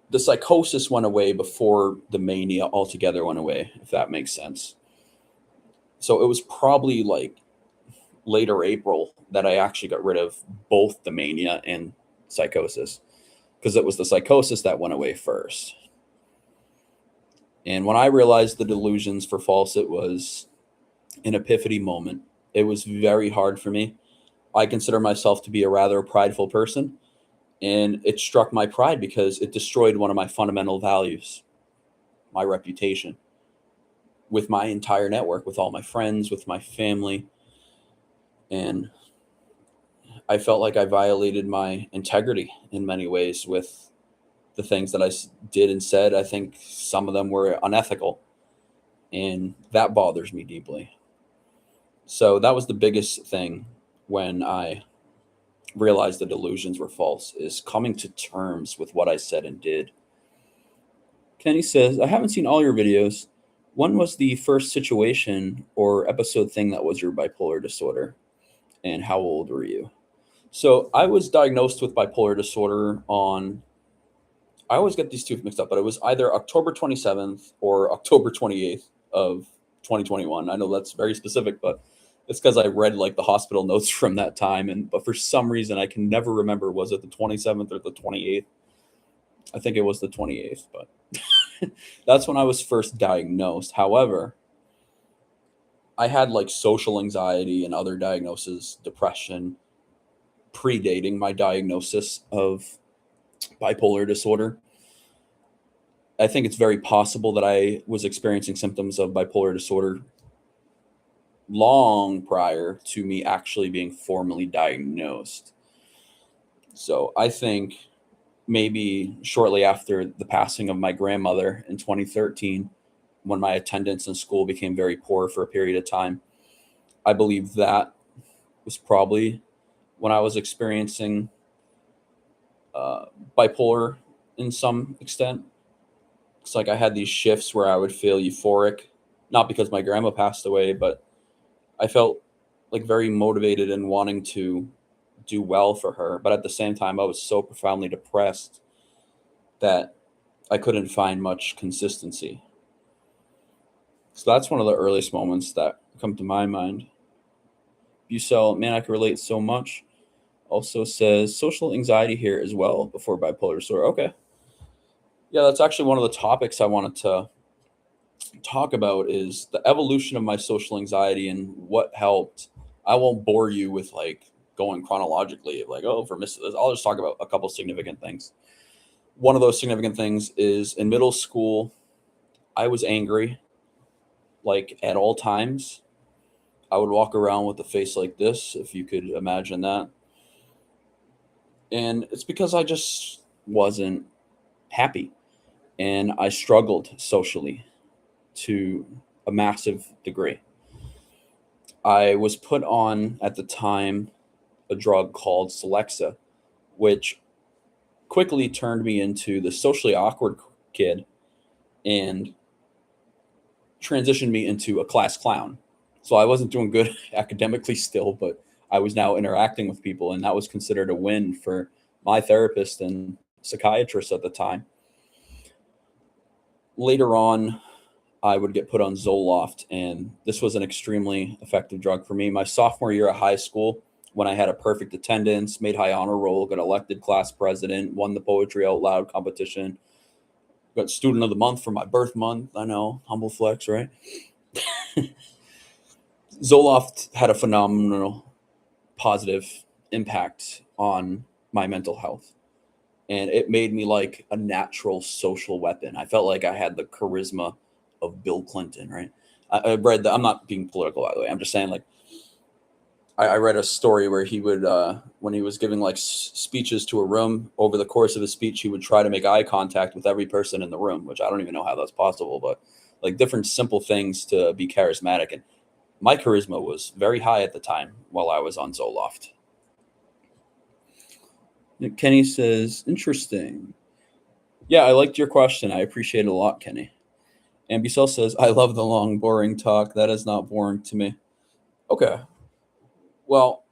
A: the psychosis went away before the mania altogether went away, if that makes sense. So it was probably like later April that I actually got rid of both the mania and psychosis, because it was the psychosis that went away first. And when I realized the delusions for false, it was an epiphany moment. It was very hard for me. I consider myself to be a rather prideful person, and it struck my pride because it destroyed one of my fundamental values, my reputation, with my entire network, with all my friends, with my family. And I felt like I violated my integrity in many ways with the things that I did and said. I think some of them were unethical, and that bothers me deeply. So that was the biggest thing when I realized the delusions were false, is coming to terms with what I said and did. Kenny says, "I haven't seen all your videos. When was the first situation or episode thing that was your bipolar disorder? And how old were you?" So I was diagnosed with bipolar disorder on, I always get these two mixed up, but it was either October 27th or October 28th of 2021. I know that's very specific, but it's because I read like the hospital notes from that time. And but for some reason I can never remember, was it the 27th or the 28th? I think it was the 28th, but that's when I was first diagnosed. However, I had like social anxiety and other diagnoses, depression, predating my diagnosis of bipolar disorder. I think it's very possible that I was experiencing symptoms of bipolar disorder long prior to me actually being formally diagnosed. So I think maybe shortly after the passing of my grandmother in 2013, when my attendance in school became very poor for a period of time, I believe that was probably when I was experiencing uh, bipolar in some extent. It's like I had these shifts where I would feel euphoric, not because my grandma passed away, but I felt like very motivated and wanting to do well for her. But at the same time, I was so profoundly depressed that I couldn't find much consistency. So that's one of the earliest moments that come to my mind. Bucell, man, I can relate so much. Also says social anxiety here as well before bipolar disorder. Okay. Yeah, that's actually one of the topics I wanted to talk about, is the evolution of my social anxiety and what helped. I won't bore you with like going chronologically, like, oh, for miss this. I'll just talk about a couple significant things. One of those significant things is in middle school, I was angry like at all times. I would walk around with a face like this, if you could imagine that. And it's because I just wasn't happy and I struggled socially to a massive degree. I was put on at the time a drug called Celexa, which quickly turned me into the socially awkward kid and transitioned me into a class clown. So I wasn't doing good academically still, but I was now interacting with people, and that was considered a win for my therapist and psychiatrist at the time. Later on, I would get put on Zoloft, and this was an extremely effective drug for me. My sophomore year of high school, when I had a perfect attendance, made high honor roll, got elected class president, won the poetry out loud competition, got student of the month for my birth month. I know, humble flex, right? Zoloft had a phenomenal positive impact on my mental health, and it made me like a natural social weapon. I felt like I had the charisma of Bill Clinton, right? I read that. I'm not being political, by the way. I'm just saying, like, I read a story where he would, when he was giving like speeches to a room, over the course of his speech, he would try to make eye contact with every person in the room, which I don't even know how that's possible, but like different simple things to be charismatic. And my charisma was very high at the time while I was on Zoloft. Kenny says, interesting. Yeah, I liked your question. I appreciate it a lot, Kenny. And Bissell says, I love the long, boring talk. That is not boring to me. Okay. Well,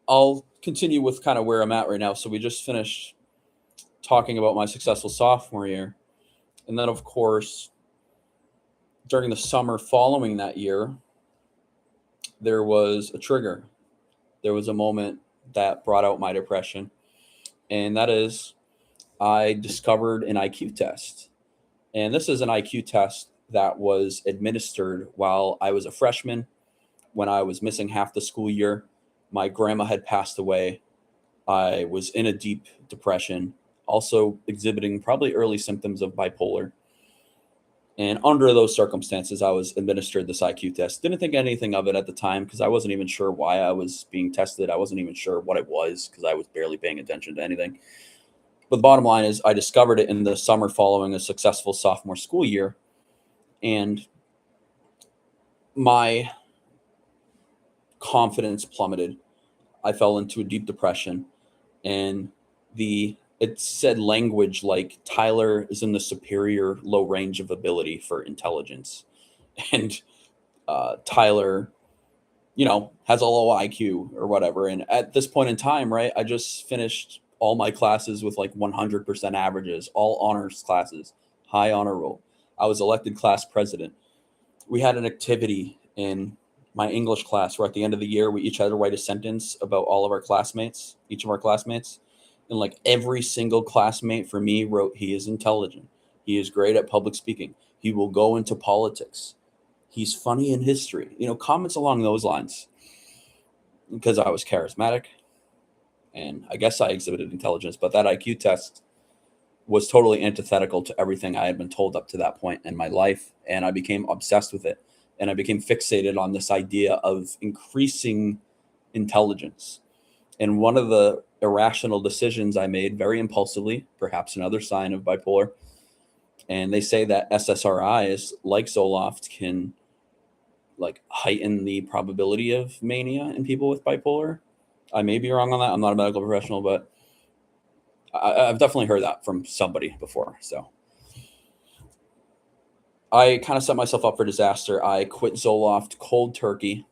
A: I'll continue with kind of where I'm at right now. So we just finished talking about my successful sophomore year. And then, of course, during the summer following that year, there was a trigger. There was a moment that brought out my depression. And that is, I discovered an IQ test. And this is an IQ test that was administered while I was a freshman, when I was missing half the school year. My grandma had passed away. I was in a deep depression, also exhibiting probably early symptoms of bipolar. And under those circumstances, I was administered this IQ test. Didn't think anything of it at the time because I wasn't even sure why I was being tested. I wasn't even sure what it was because I was barely paying attention to anything. But the bottom line is, I discovered it in the summer following a successful sophomore school year. And my confidence plummeted. I fell into a deep depression, and it said language like Tyler is in the superior low range of ability for intelligence, and Tyler, has a low IQ or whatever. And at this point in time, right, I just finished all my classes with like 100% averages, all honors classes, high honor roll. I was elected class president. We had an activity in my English class where at the end of the year, we each had to write a sentence about all of our classmates, each of our classmates. And like every single classmate for me wrote, he is intelligent. He is great at public speaking. He will go into politics. He's funny in history. Comments along those lines. Because I was charismatic and I guess I exhibited intelligence, but that IQ test was totally antithetical to everything I had been told up to that point in my life. And I became obsessed with it. And I became fixated on this idea of increasing intelligence. And one of the irrational decisions I made very impulsively, perhaps another sign of bipolar, and they say that SSRIs like Zoloft can like heighten the probability of mania in people with bipolar. I may be wrong on that. I'm not a medical professional, but I've definitely heard that from somebody before. So I kind of set myself up for disaster. I quit Zoloft cold turkey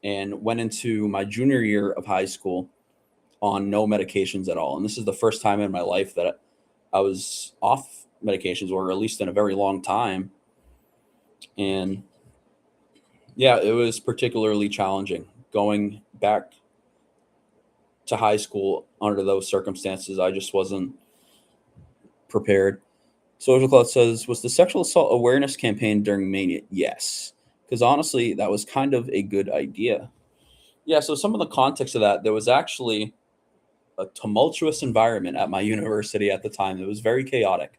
A: and went into my junior year of high school on no medications at all. And this is the first time in my life that I was off medications, or at least in a very long time. And yeah, it was particularly challenging going back to high school under those circumstances. I just wasn't prepared. Social Cloud says, was the sexual assault awareness campaign during mania? Yes. Because honestly, that was kind of a good idea. Yeah, so some of the context of that, there was actually a tumultuous environment at my university at the time. It was very chaotic.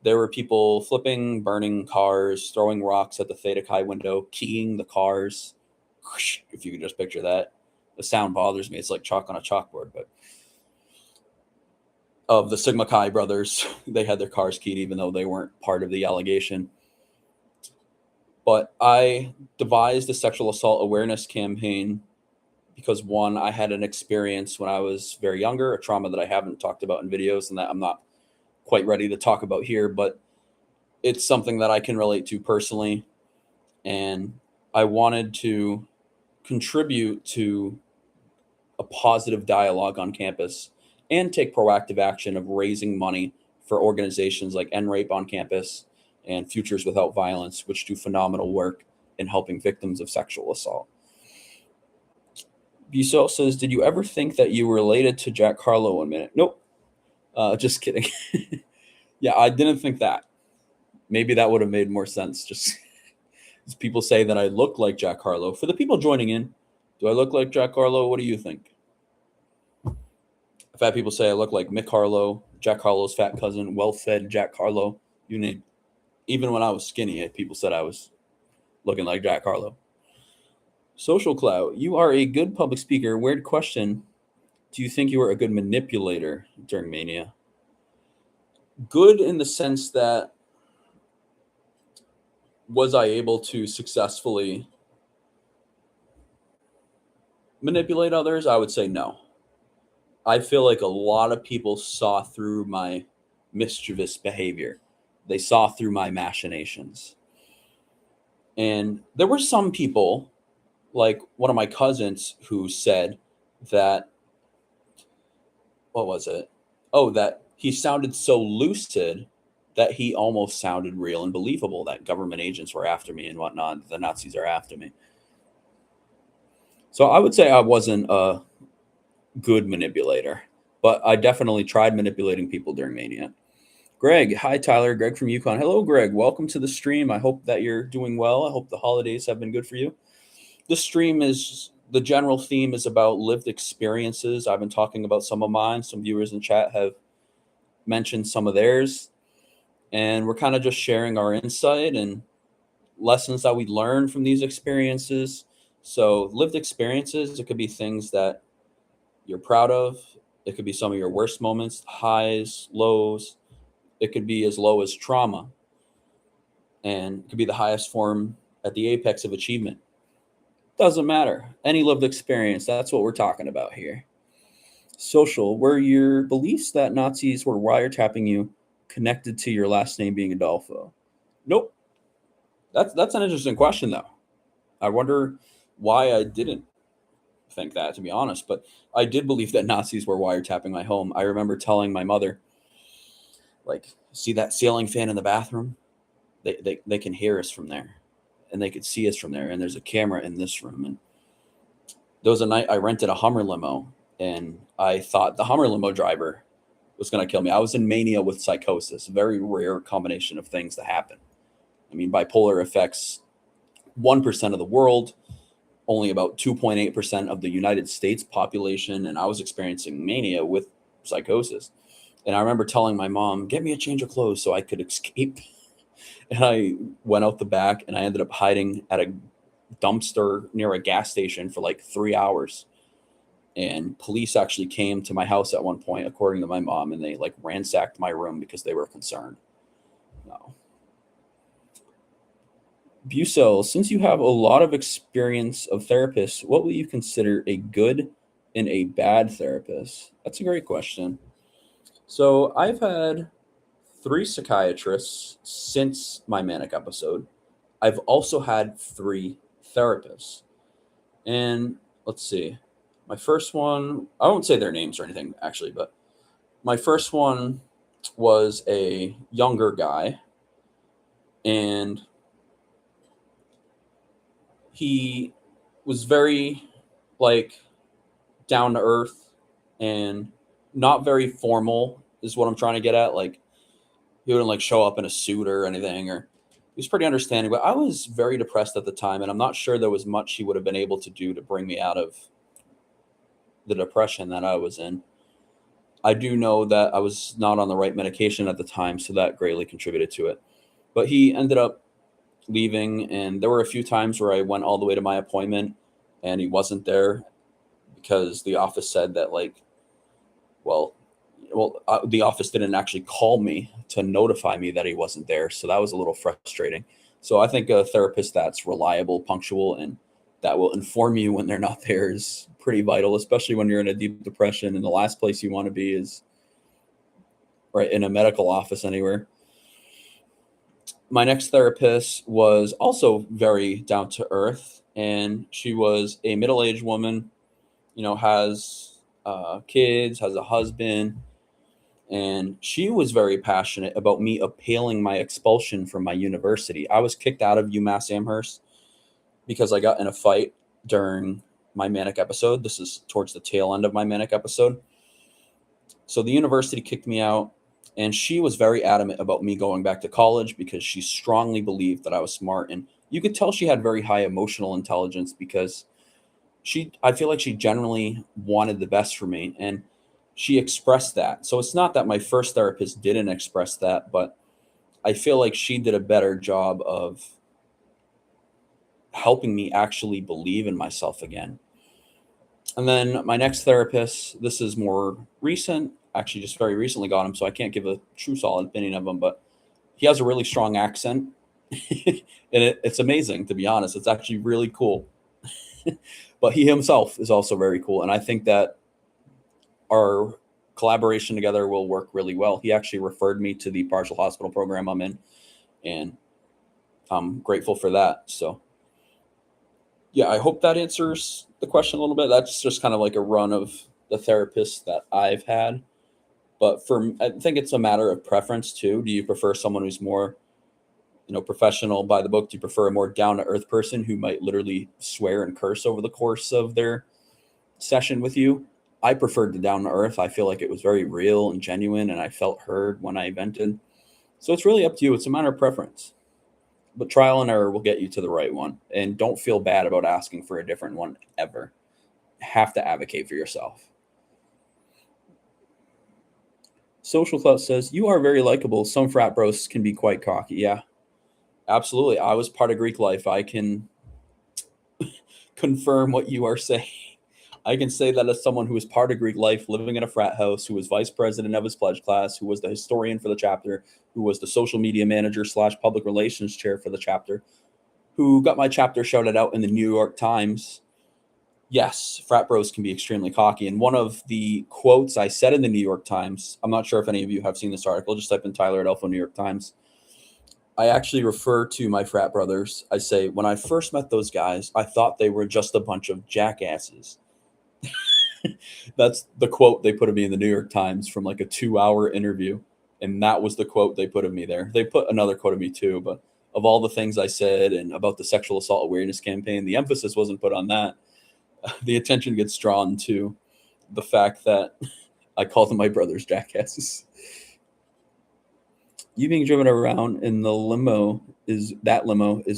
A: There were people flipping, burning cars, throwing rocks at the Theta Chi window, keying the cars. If you can just picture that. The sound bothers me. It's like chalk on a chalkboard. But of the Sigma Chi brothers, they had their cars keyed even though they weren't part of the allegation. But I devised a sexual assault awareness campaign because, one, I had an experience when I was very younger, a trauma that I haven't talked about in videos and that I'm not quite ready to talk about here, but it's something that I can relate to personally. And I wanted to contribute to a positive dialogue on campus and take proactive action of raising money for organizations like End Rape on campus and Futures Without Violence, which do phenomenal work in helping victims of sexual assault. Busel says, did you ever think that you were related to Jack Harlow 1 minute? Nope. Just kidding. Yeah, I didn't think that. Maybe that would have made more sense. Just as people say that I look like Jack Harlow. For the people joining in, do I look like Jack Harlow? What do you think? I've had people say I look like Mick Harlow, Jack Harlow's fat cousin, well-fed Jack Harlow. You name. Even when I was skinny, people said I was looking like Jack Harlow. Social Clout, you are a good public speaker. Weird question. Do you think you were a good manipulator during Mania? Good in the sense that was I able to successfully manipulate others? I would say no. I feel like a lot of people saw through my mischievous behavior. They saw through my machinations. And there were some people, like one of my cousins, who said that, what was it? Oh, that he sounded so lucid that he almost sounded real and believable, that government agents were after me and whatnot. The Nazis are after me. So I would say I wasn't a good manipulator, but I definitely tried manipulating people during Mania. Greg, hi Tyler, Greg from Yukon. Hello, Greg. Welcome to the stream. I hope that you're doing well. I hope the holidays have been good for you. This stream is, the general theme is about lived experiences. I've been talking about some of mine. Some viewers in chat have mentioned some of theirs. And we're kind of just sharing our insight and lessons that we learn from these experiences. So lived experiences, it could be things that you're proud of. It could be some of your worst moments, highs, lows. It could be as low as trauma. And it could be the highest form at the apex of achievement. Doesn't matter. Any lived experience, that's what we're talking about here. Social, were your beliefs that Nazis were wiretapping you connected to your last name being Adolfo? Nope. That's an interesting question, though. I wonder why I didn't think that, to be honest. But I did believe that Nazis were wiretapping my home. I remember telling my mother, like, see that ceiling fan in the bathroom? They can hear us from there. And they could see us from there. And there's a camera in this room. And there was a night I rented a Hummer limo. And I thought the Hummer limo driver was going to kill me. I was in mania with psychosis. A very rare combination of things that happen. I mean, bipolar affects 1% of the world, only about 2.8% of the United States population. And I was experiencing mania with psychosis. And I remember telling my mom, get me a change of clothes so I could escape. And I went out the back and I ended up hiding at a dumpster near a gas station for like 3 hours. And police actually came to my house at one point, according to my mom, and they like ransacked my room because they were concerned. No. Busel, since you have a lot of experience of therapists, what will you consider a good and a bad therapist? That's a great question. So I've had 3 psychiatrists since my manic episode. I've also had 3 therapists. And let's see. My first one, I won't say their names or anything, actually, but my first one was a younger guy. And he was very, like, down to earth and not very formal, is what I'm trying to get at. Like, he wouldn't, like, show up in a suit or anything, or he was pretty understanding. But I was very depressed at the time, and I'm not sure there was much he would have been able to do to bring me out of the depression that I was in. I do know that I was not on the right medication at the time, so that greatly contributed to it. But he ended up leaving, and there were a few times where I went all the way to my appointment and he wasn't there because the office said that, like, the office didn't actually call me to notify me that he wasn't there. So that was a little frustrating. So I think a therapist that's reliable, punctual, and that will inform you when they're not there is pretty vital, especially when you're in a deep depression and the last place you want to be is right in a medical office anywhere. My next therapist was also very down to earth, and she was a middle-aged woman, has kids, has a husband, and she was very passionate about me appealing my expulsion from my university. I was kicked out of UMass Amherst because I got in a fight during my manic episode. This is towards the tail end of my manic episode. So the university kicked me out, and she was very adamant about me going back to college because she strongly believed that I was smart. And you could tell she had very high emotional intelligence because I feel like she generally wanted the best for me, and she expressed that. So it's not that my first therapist didn't express that, but I feel like she did a better job of helping me actually believe in myself again. And then my next therapist, this is more recent, actually just very recently got him, so I can't give a true solid opinion of him, but he has a really strong accent. And it's amazing, to be honest. It's actually really cool. But he himself is also very cool. And I think that our collaboration together will work really well. He actually referred me to the partial hospital program I'm in, and I'm grateful for that. So, yeah, I hope that answers the question a little bit. That's just kind of like a run of the therapists that I've had. But I think it's a matter of preference too. Do you prefer someone who's more, professional by the book? Do you prefer a more down to earth person who might literally swear and curse over the course of their session with you? I preferred the down to earth. I feel like it was very real and genuine, and I felt heard when I vented. So it's really up to you. It's a matter of preference. But trial and error will get you to the right one. And don't feel bad about asking for a different one ever. Have to advocate for yourself. Social Clout says, "You are very likable. Some frat bros can be quite cocky." Yeah, absolutely. I was part of Greek life. I can confirm what you are saying. I can say that as someone who was part of Greek life, living in a frat house, who was vice president of his pledge class, who was the historian for the chapter, who was the social media manager slash public relations chair for the chapter, who got my chapter shouted out in the New York Times. Yes, frat bros can be extremely cocky. And one of the quotes I said in the New York Times, I'm not sure if any of you have seen this article, just type in Tyler Adolfo New York Times. I actually refer to my frat brothers. I say, when I first met those guys, I thought they were just a bunch of jackasses. That's the quote they put of me in the New York Times from like a 2-hour interview. And that was the quote they put of me there. They put another quote of me too, but of all the things I said and about the sexual assault awareness campaign, the emphasis wasn't put on that. The attention gets drawn to the fact that I call them my brothers jackasses. You being driven around in the limo is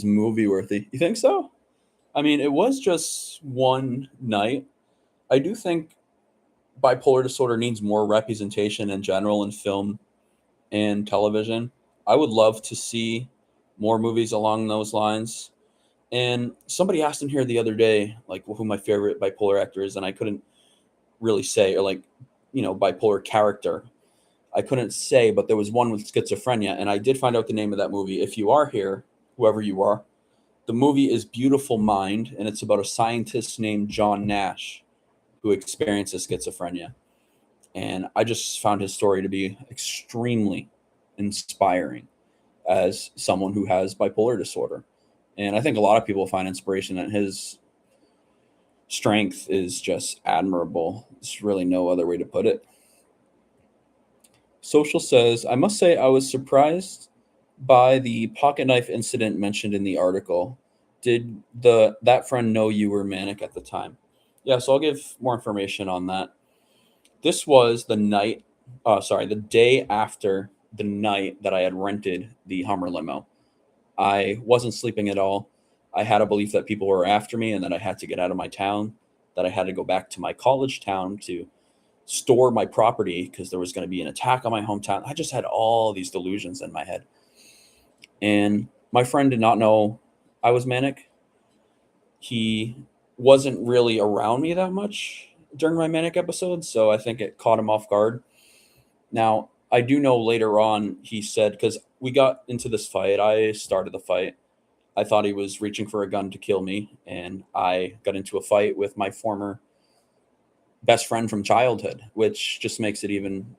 A: movie worthy. You think so? I mean, it was just one night. I do think bipolar disorder needs more representation in general in film and television. I would love to see more movies along those lines. And somebody asked in here the other day, like, who my favorite bipolar actor is, and I couldn't really say, or like, bipolar character. I couldn't say, but there was one with schizophrenia, and I did find out the name of that movie. If you are here, whoever you are, the movie is Beautiful Mind, and it's about a scientist named John Nash who experiences schizophrenia. And I just found his story to be extremely inspiring as someone who has bipolar disorder. And I think a lot of people find inspiration in his strength is just admirable. There's really no other way to put it. Social says, "I must say I was surprised by the pocket knife incident mentioned in the article. Did that friend know you were manic at the time?" Yeah, so I'll give more information on that. This was the day after the night that I had rented the Hummer limo. I wasn't sleeping at all. I had a belief that people were after me and that I had to get out of my town, that I had to go back to my college town to store my property because there was going to be an attack on my hometown. I just had all these delusions in my head. And my friend did not know I was manic. He wasn't really around me that much during my manic episodes, so I think it caught him off guard. Now, I do know later on he said, because we got into this fight, I started the fight. I thought he was reaching for a gun to kill me, and I got into a fight with my former best friend from childhood, which just makes it even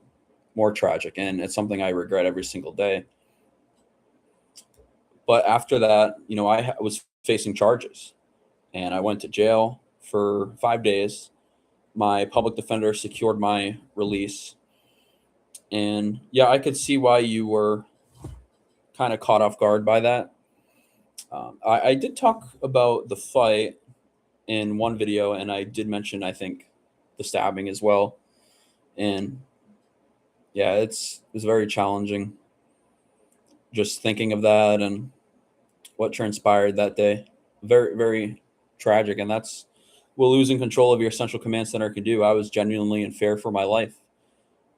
A: more tragic. And it's something I regret every single day. But after that, I was facing charges, and I went to jail for 5 days. My public defender secured my release. And yeah, I could see why you were kind of caught off guard by that. I did talk about the fight in one video, and I did mention, I think, the stabbing as well. And yeah, it's very challenging just thinking of that and what transpired that day. Very, very tragic. And that's what losing control of your central command center can do. I was genuinely in fear for my life.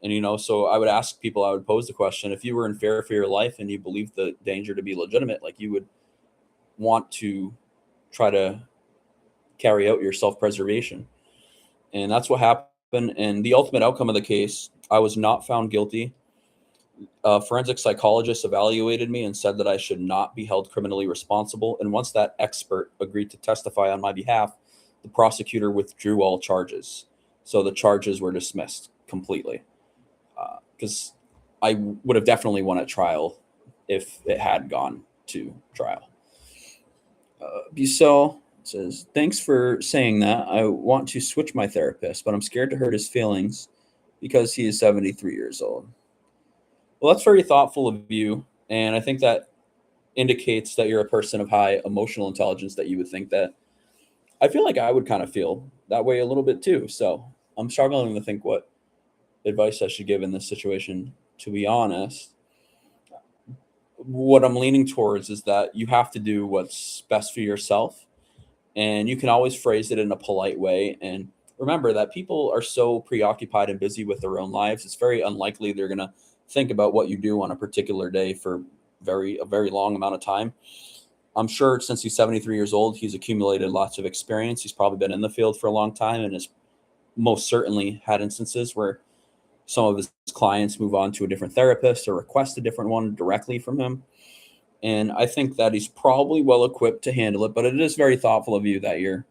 A: And, so I would ask people, I would pose the question, if you were in fear for your life and you believed the danger to be legitimate, like, you would want to try to carry out your self-preservation. And that's what happened. And the ultimate outcome of the case, I was not found guilty. A forensic psychologist evaluated me and said that I should not be held criminally responsible. And once that expert agreed to testify on my behalf, the prosecutor withdrew all charges. So the charges were dismissed completely. Because I would have definitely won at trial if it had gone to trial. Bucel says, thanks for saying that. I want to switch my therapist, but I'm scared to hurt his feelings because he is 73 years old. Well, that's very thoughtful of you. And I think that indicates that you're a person of high emotional intelligence, that you would think that. I feel like I would kind of feel that way a little bit too. So I'm struggling to think what advice I should give in this situation, to be honest. What I'm leaning towards is that you have to do what's best for yourself, and you can always phrase it in a polite way. And remember that people are so preoccupied and busy with their own lives, it's very unlikely they're going to think about what you do on a particular day for a very long amount of time. I'm sure since he's 73 years old, he's accumulated lots of experience. He's probably been in the field for a long time and has most certainly had instances where some of his clients move on to a different therapist or request a different one directly from him. And I think that he's probably well equipped to handle it, but it is very thoughtful of you that you're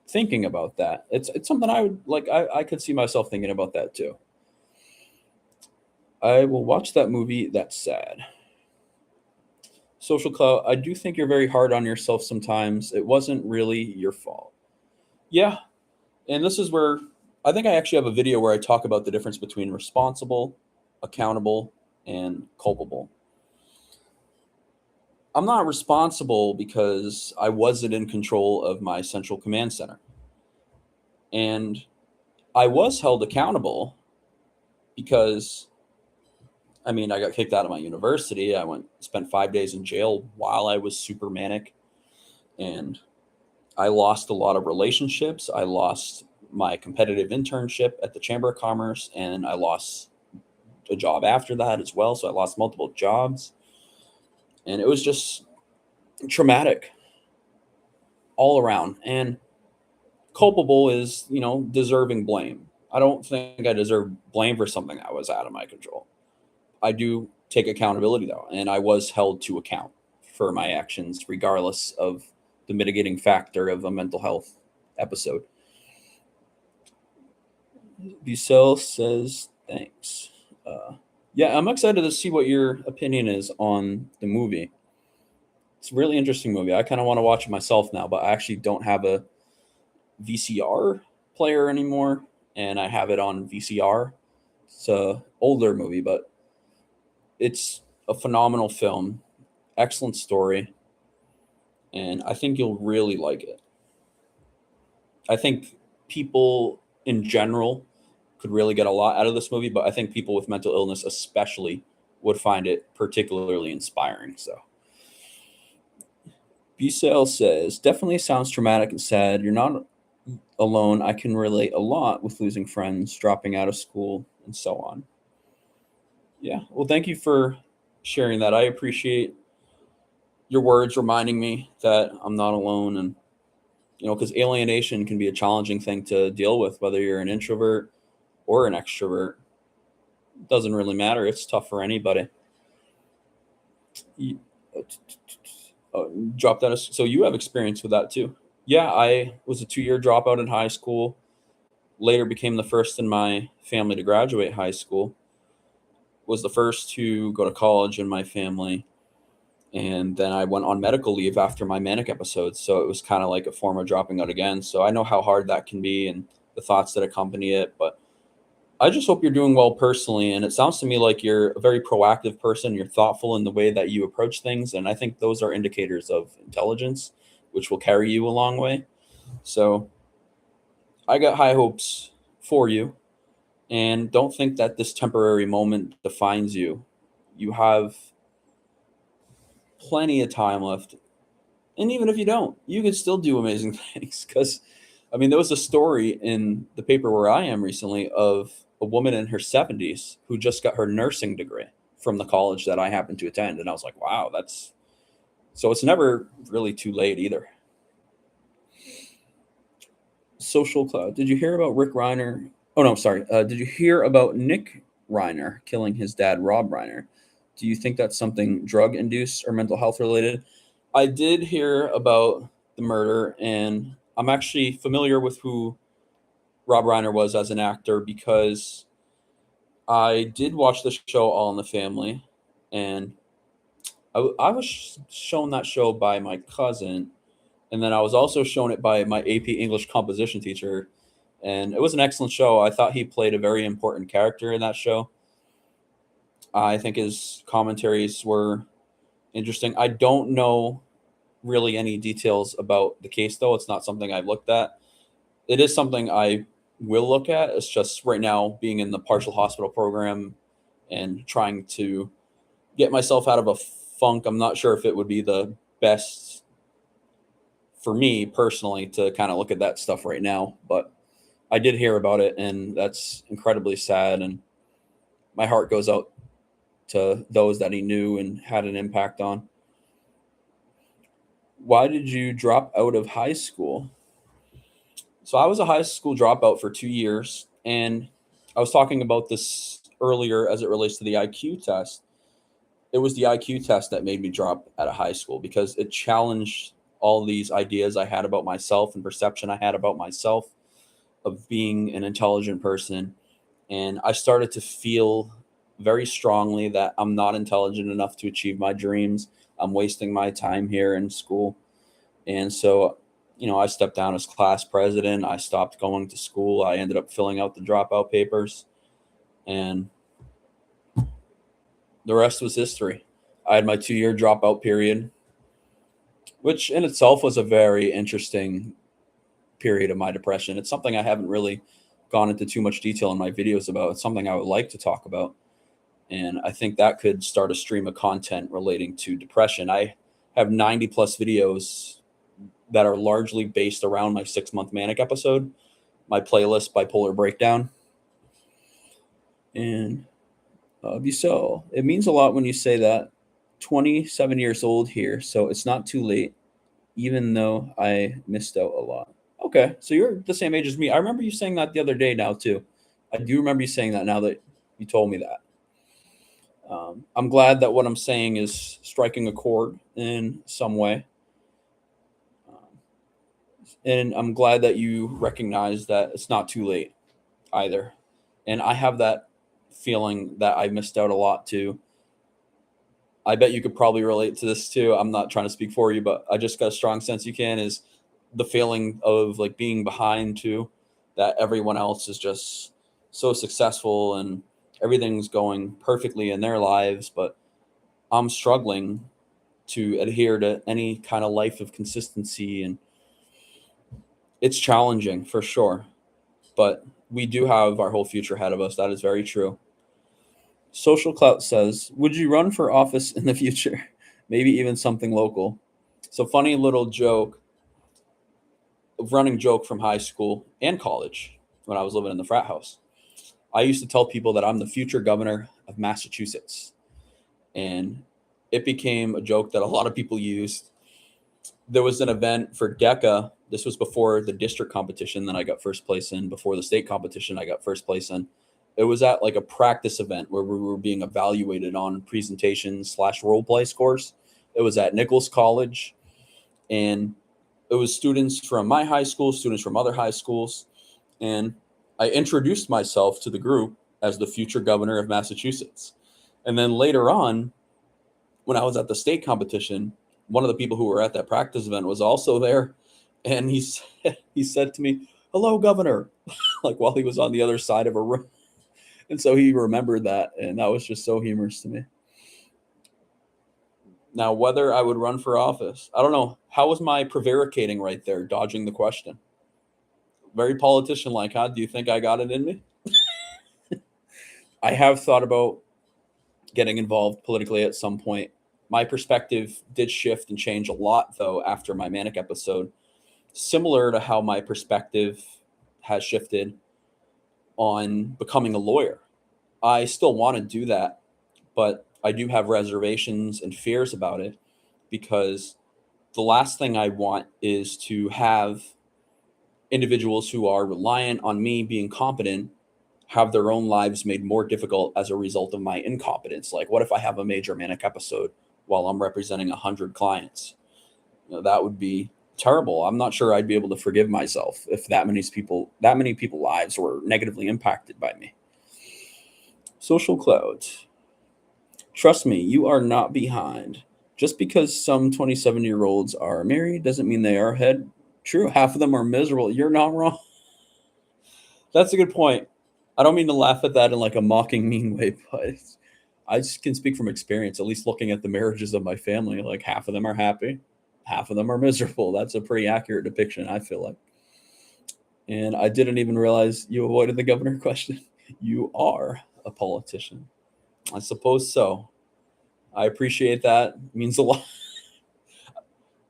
A: thinking about that. It's something I would like. I could see myself thinking about that too. I will watch that movie. That's sad. Social Clout, I do think you're very hard on yourself sometimes. It wasn't really your fault. Yeah. And this is where I think I actually have a video where I talk about the difference between responsible, accountable, and culpable. I'm not responsible because I wasn't in control of my central command center. And I was held accountable because, I mean, I got kicked out of my university. Spent 5 days in jail while I was super manic. And I lost a lot of relationships. I lost my competitive internship at the Chamber of Commerce, and I lost a job after that as well. So I lost multiple jobs. And it was just traumatic all around. And culpable is, deserving blame. I don't think I deserve blame for something that was out of my control. I do take accountability, though, and I was held to account for my actions, regardless of the mitigating factor of a mental health episode. Bucel says, thanks. Yeah, I'm excited to see what your opinion is on the movie. It's a really interesting movie. I kind of want to watch it myself now, but I actually don't have a VCR player anymore, and I have it on VCR. It's a older movie, but it's a phenomenal film, excellent story, and I think you'll really like it. I think people in general could really get a lot out of this movie, but I think people with mental illness especially would find it particularly inspiring. So B-Sale says, definitely sounds traumatic and sad. You're not alone. I can relate a lot with losing friends, dropping out of school, and so on. Yeah. Well, thank you for sharing that. I appreciate your words reminding me that I'm not alone. And, because alienation can be a challenging thing to deal with, whether you're an introvert or an extrovert. It doesn't really matter. It's tough for anybody. Dropped out of, so you have experience with that too. Yeah, I was a 2-year dropout in high school. Later became the first in my family to graduate high school. Was the first to go to college in my family. And then I went on medical leave after my manic episodes. So it was kind of like a form of dropping out again. So I know how hard that can be. And the thoughts that accompany it. But I just hope you're doing well personally. And it sounds to me like you're a very proactive person. You're thoughtful in the way that you approach things. And I think those are indicators of intelligence, which will carry you a long way. So I got high hopes for you. And don't think that this temporary moment defines you. You have plenty of time left. And even if you don't, you can still do amazing things. Because, I mean, there was a story in the paper where I am recently of a woman in her 70s who just got her nursing degree from the college that I happened to attend. And I was like, wow, that's so it's never really too late either. Social Cloud. Did you hear about Rick Reiner? Oh, no, sorry. Did you hear about Nick Reiner killing his dad, Rob Reiner? Do you think that's something drug induced or mental health related? I did hear about the murder, and I'm actually familiar with who Rob Reiner was as an actor because I did watch the show All in the Family, and I was shown that show by my cousin, and then I was also shown it by my AP English composition teacher, and it was an excellent show. I thought he played a very important character in that show. I think his commentaries were interesting. I don't know really any details about the case, though. It's not something I've looked at. It is something I will look at. It's just right now being in the partial hospital program and trying to get myself out of a funk. I'm not sure if it would be the best for me personally to kind of look at that stuff right now, but I did hear about it, and that's incredibly sad. And my heart goes out to those that he knew and had an impact on. Why did you drop out of high school? So I was a high school dropout for 2 years, and I was talking about this earlier as it relates to the IQ test. It was the IQ test that made me drop out of high school because it challenged all these ideas I had about myself and perception I had about myself of being an intelligent person. And I started to feel very strongly that I'm not intelligent enough to achieve my dreams. I'm wasting my time here in school. And so, I stepped down as class president. I stopped going to school. I ended up filling out the dropout papers. And the rest was history. I had my 2 year dropout period, which in itself was a very interesting period of my depression. It's something I haven't really gone into too much detail in my videos about. It's something I would like to talk about. And I think that could start a stream of content relating to depression. I have 90 plus videos that are largely based around my 6 month manic episode, my playlist, Bipolar Breakdown. And so it means a lot when you say that. 27 years old here, so it's not too late, even though I missed out a lot. Okay, so you're the same age as me. I remember you saying that the other day now, too. I do remember you saying that now that you told me that. I'm glad that what I'm saying is striking a chord in some way. And I'm glad that you recognize that it's not too late either. And I have that feeling that I missed out a lot too. I bet you could probably relate to this too. I'm not trying to speak for you, but I just got a strong sense you can is the feeling of like being behind too, that everyone else is just so successful and everything's going perfectly in their lives, but I'm struggling to adhere to any kind of life of consistency, and it's challenging for sure, but we do have our whole future ahead of us. That is very true. Social Clout says, would you run for office in the future? Maybe even something local. So funny little joke, running joke from high school and college when I was living in the frat house. I used to tell people that I'm the future governor of Massachusetts. And it became a joke that a lot of people used. There was an event for DECA. This was before the district competition that I got first place in, before the state competition I got first place in. It was at like a practice event where we were being evaluated on presentations / role play scores. It was at Nichols College, and it was students from my high school, students from other high schools. And I introduced myself to the group as the future governor of Massachusetts. And then later on, when I was at the state competition, one of the people who were at that practice event was also there. And he said to me, hello, governor. like while he was on the other side of a room. And so he remembered that, and that was just so humorous to me. Now, whether I would run for office, I don't know. How was my prevaricating right there, dodging the question? Very politician like, huh? Do you think I got it in me? I have thought about getting involved politically at some point. My perspective did shift and change a lot, though, after my manic episode, similar to how my perspective has shifted on becoming a lawyer. I still want to do that, but I do have reservations and fears about it because the last thing I want is to have individuals who are reliant on me being competent have their own lives made more difficult as a result of my incompetence. Like, what if I have a major manic episode while I'm representing 100 clients? That would be terrible. I'm not sure I'd be able to forgive myself if that many people lives were negatively impacted by me. Social clouds. Trust me, you are not behind. Just because some 27-year-olds are married doesn't mean they are ahead. True, half of them are miserable. You're not wrong. That's a good point. I don't mean to laugh at that in like a mocking, mean way, but I just can speak from experience, at least looking at the marriages of my family. Like half of them are happy, half of them are miserable. That's a pretty accurate depiction, I feel like. And I didn't even realize you avoided the governor question. You are a politician. I suppose so. I appreciate that. It means a lot.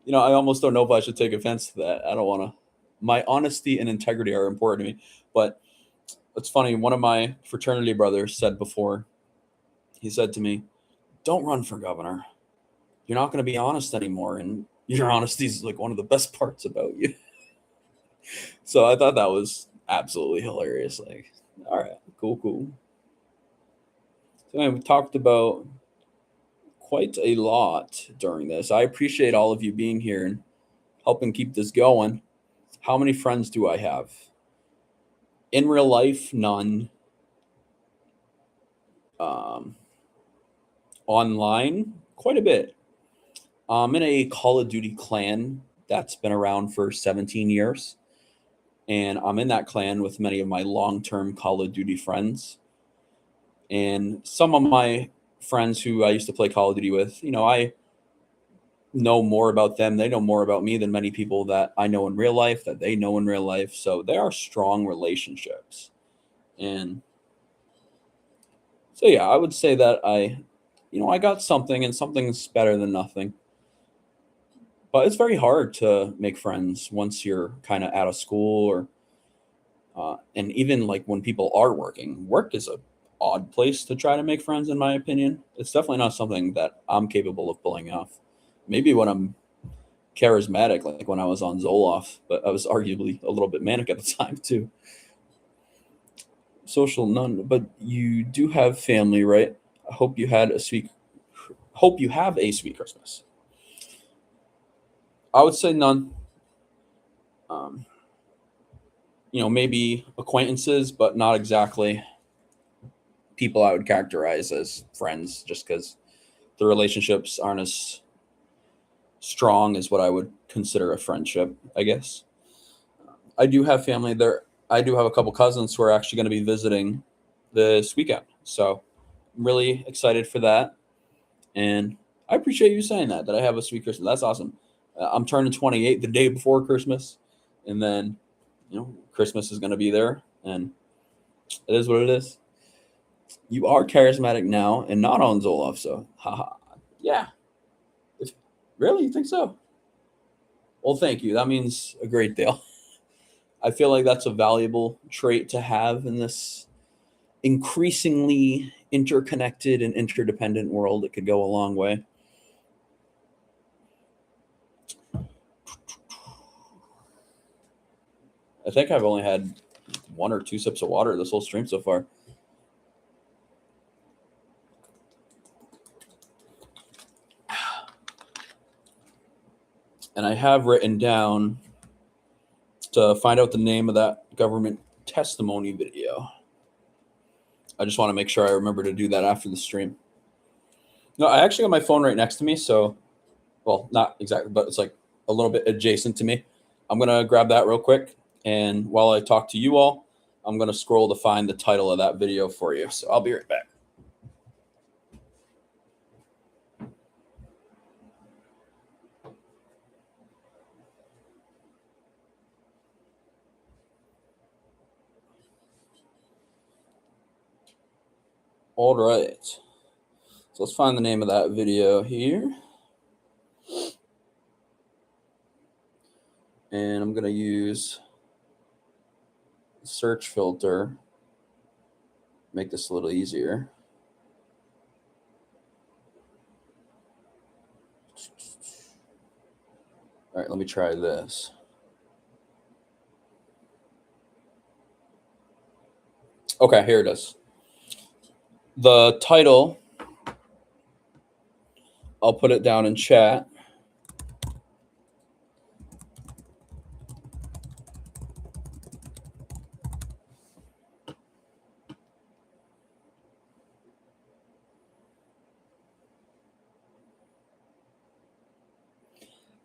A: I almost don't know if I should take offense to that. I don't want to. My honesty and integrity are important to me. But it's funny. One of my fraternity brothers said before, he said to me, don't run for governor. You're not going to be honest anymore. And your honesty is like one of the best parts about you. So I thought that was absolutely hilarious. Like, all right, cool. So anyway, we talked about quite a lot during this. I appreciate all of you being here and helping keep this going. How many friends do I have? In real life, none. Online, quite a bit. I'm in a Call of Duty clan that's been around for 17 years. And I'm in that clan with many of my long-term Call of Duty friends. And some of my friends who I used to play Call of Duty with, I know more about them. They know more about me than many people that I know in real life, that they know in real life. So they are strong relationships. And so, yeah, I would say that I got something, and something's better than nothing. But it's very hard to make friends once you're kind of out of school and even like when people are working. Work is a odd place to try to make friends, in my opinion. It's definitely not something that I'm capable of pulling off. Maybe when I'm charismatic, like when I was on Zoloft, but I was arguably a little bit manic at the time too. Social, none, but you do have family, right? I hope you had a sweet. Hope you have a sweet Christmas. I would say none. Um, maybe acquaintances, but not exactly people I would characterize as friends, just because the relationships aren't as strong as what I would consider a friendship, I guess. I do have family there. I do have a couple cousins who are actually going to be visiting this weekend. So I'm really excited for that. And I appreciate you saying that I have a sweet Christmas. That's awesome. I'm turning 28 the day before Christmas. And then, Christmas is going to be there. And it is what it is. You are charismatic now and not on Zoloft. So, haha. Yeah. Really? You think so? Well, thank you. That means a great deal. I feel like that's a valuable trait to have in this increasingly interconnected and interdependent world. It could go a long way. I think I've only had 1 or 2 sips of water this whole stream so far. And I have written down to find out the name of that government testimony video. I just want to make sure I remember to do that after the stream. No, I actually got my phone right next to me. So, well, not exactly, but it's like a little bit adjacent to me. I'm going to grab that real quick. And while I talk to you all, I'm going to scroll to find the title of that video for you. So I'll be right back. All right. So let's find the name of that video here. And I'm going to use the search filter, make this a little easier. All right, let me try this. Okay, here it is. The title, I'll put it down in chat.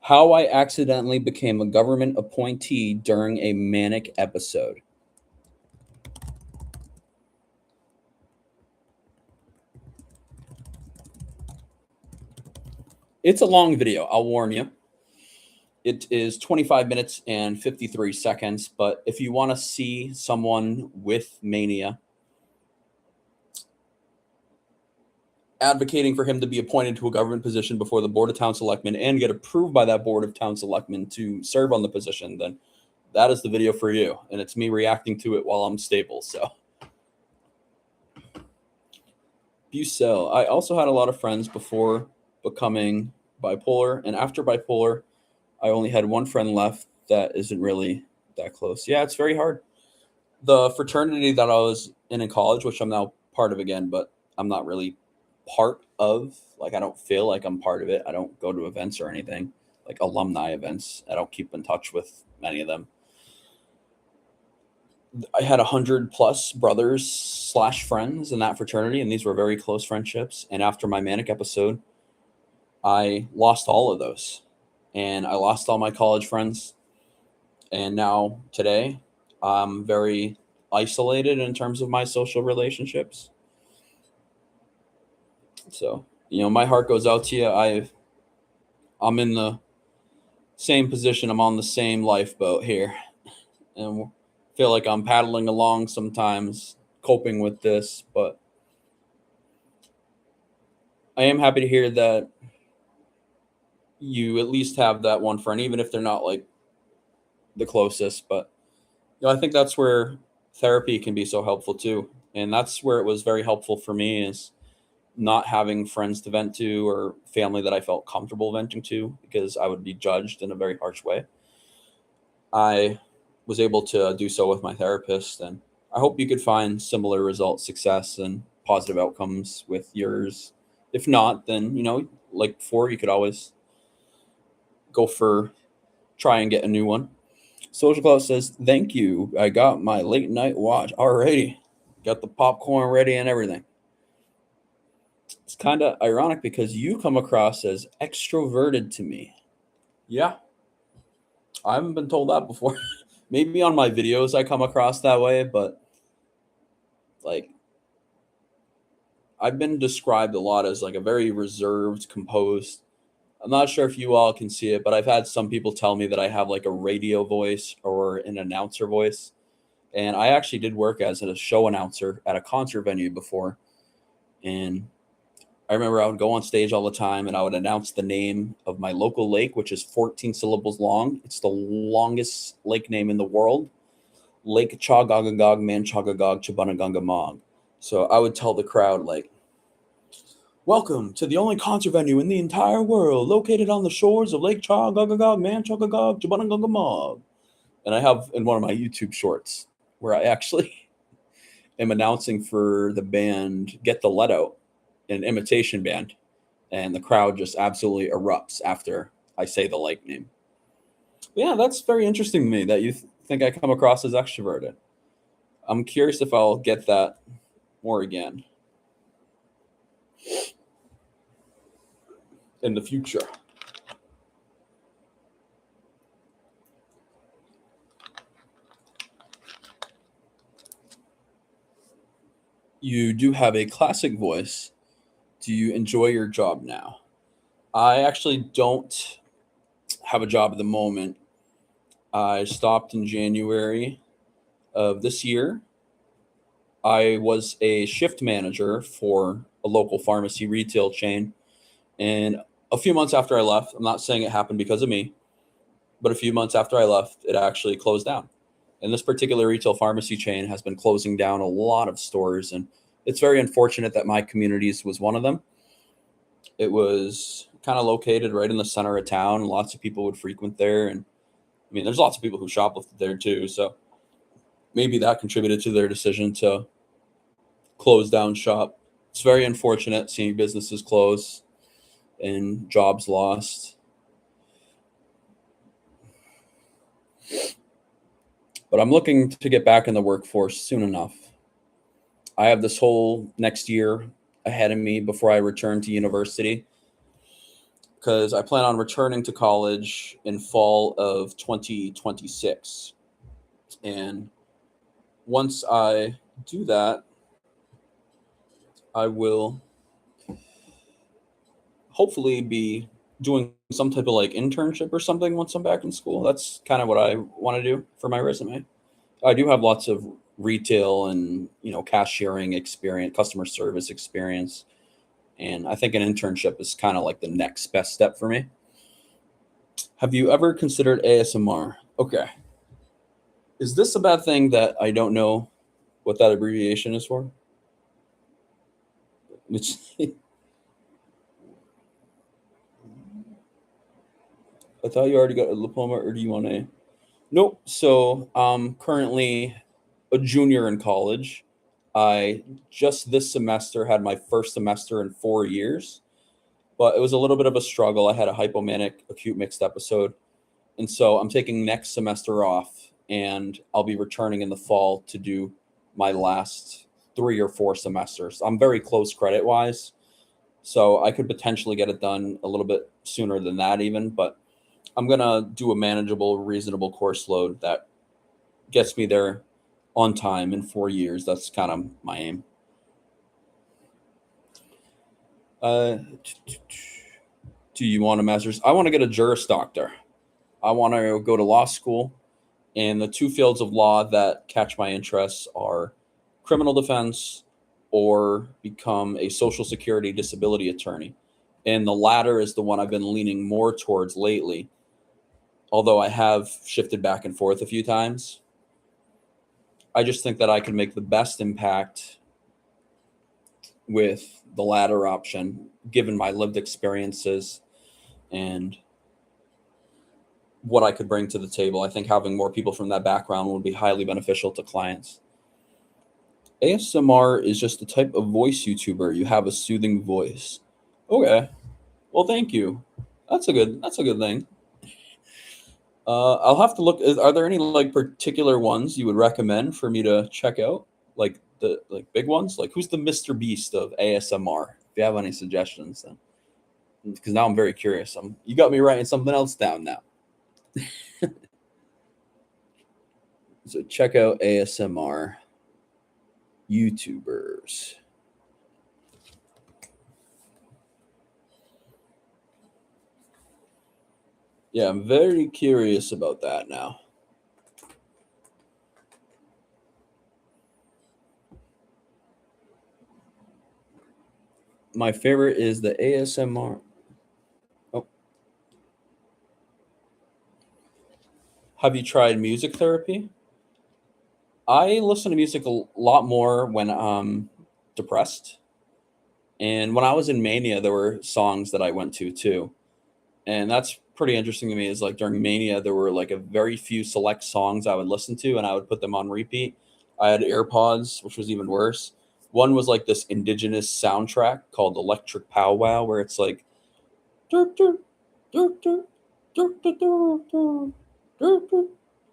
A: How I accidentally became a government appointee during a manic episode. It's a long video, I'll warn you. It is 25 minutes and 53 seconds, but if you want to see someone with mania advocating for him to be appointed to a government position before the Board of Town Selectmen and get approved by that Board of Town Selectmen to serve on the position, then that is the video for you. And it's me reacting to it while I'm stable. So, Bucell. I also had a lot of friends before becoming bipolar. And after bipolar, I only had one friend left that isn't really that close. Yeah, it's very hard. The fraternity that I was in college, which I'm now part of again, but I'm not really part of, like, I don't feel like I'm part of it. I don't go to events or anything, like alumni events. I don't keep in touch with many of them. I had 100+ brothers / friends in that fraternity, and these were very close friendships. And after my manic episode, I lost all of those, and I lost all my college friends. And now today, I'm very isolated in terms of my social relationships. So, my heart goes out to you. I'm in the same position. I'm on the same lifeboat here, and feel like I'm paddling along sometimes, coping with this. But I am happy to hear that you at least have that one friend, even if they're not like the closest. But I think that's where therapy can be so helpful too, and that's where it was very helpful for me, is not having friends to vent to or family that I felt comfortable venting to, because I would be judged in a very harsh way. I was able to do so with my therapist, and I hope you could find similar results, success, and positive outcomes with yours. If not, then, like before, you could always try and get a new one. Social Cloud says, thank you. I got my late night watch. Alrighty. Got the popcorn ready and everything. It's kind of ironic because you come across as extroverted to me. Yeah. I haven't been told that before. Maybe on my videos I come across that way, but like, I've been described a lot as like a very reserved, composed. I'm not sure if you all can see it, but I've had some people tell me that I have like a radio voice or an announcer voice. And I actually did work as a show announcer at a concert venue before. And I remember I would go on stage all the time and I would announce the name of my local lake, which is 14 syllables long. It's the longest lake name in the world. Lake Chagagagog, Manchagagog, Chabunagungamog. So I would tell the crowd, like, welcome to the only concert venue in the entire world, located on the shores of Lake Chagagagog, Manchagagog, Chabunagungamog. And I have in one of my YouTube shorts where I actually am announcing for the band Get the Let Out, an imitation band, and the crowd just absolutely erupts after I say the lake name. Yeah, that's very interesting to me that you think I come across as extroverted. I'm curious if I'll get that more again in the future. You do have a classic voice. Do you enjoy your job now? I actually don't have a job at the moment. I stopped in January of this year. I was a shift manager for a local pharmacy retail chain. And a few months after I left, I'm not saying it happened because of me, but a few months after I left, it actually closed down. And this particular retail pharmacy chain has been closing down a lot of stores. And it's very unfortunate that my communities was one of them. It was kind of located right in the center of town. Lots of people would frequent there. And I mean, there's lots of people who shoplifted there too. So maybe that contributed to their decision to close down shop. It's very unfortunate seeing businesses close and jobs lost. But I'm looking to get back in the workforce soon enough. I have this whole next year ahead of me before I return to university because I plan on returning to college in fall of 2026. And once I do that, I will hopefully be doing some type of like internship or something once I'm back in school. That's kind of what I want to do for my resume. I do have lots of retail and cashiering experience, customer service experience, and I think an internship is kind of like the next best step for me. Have you ever considered ASMR? Okay, is this a bad thing that I don't know what that abbreviation is for? Which I thought you already got a diploma, or do you want to? Nope. So I'm currently a junior in college. I just this semester had my first semester in 4 years, but it was a little bit of a struggle. I had a hypomanic acute mixed episode. And so I'm taking next semester off and I'll be returning in the fall to do my last 3 or 4 semesters. I'm very close credit wise. So I could potentially get it done a little bit sooner than that, even, but I'm going to do a manageable, reasonable course load that gets me there on time in 4 years. That's kind of my aim. Uh, do you want a master's? I want to get a Juris Doctor. I want to go to law school. And the two fields of law that catch my interests are criminal defense or become a social security disability attorney. And the latter is the one I've been leaning more towards lately, although I have shifted back and forth a few times. I just think that I can make the best impact with the latter option, given my lived experiences and what I could bring to the table. I think having more people from that background would be highly beneficial to clients. ASMR is just a type of voice YouTuber. You have a soothing voice. Okay. Well, thank you. That's a good thing. I'll have to look. Are there any like particular ones you would recommend for me to check out? Like the big ones? Like who's the Mr. Beast of ASMR? If you have any suggestions, then because now I'm very curious. You got me writing something else down now. So check out ASMR YouTubers. Yeah, I'm very curious about that now. My favorite is the ASMR. Oh, have you tried music therapy? I listen to music a lot more when I'm depressed. And when I was in mania, there were songs that I went to too. And that's pretty interesting to me is like during mania, there were like a very few select songs I would listen to and I would put them on repeat. I had AirPods, which was even worse. One was like this indigenous soundtrack called Electric Powwow, where it's like "Dur, dur, dur, dur, dur, dur, dur, dur, dur, dur,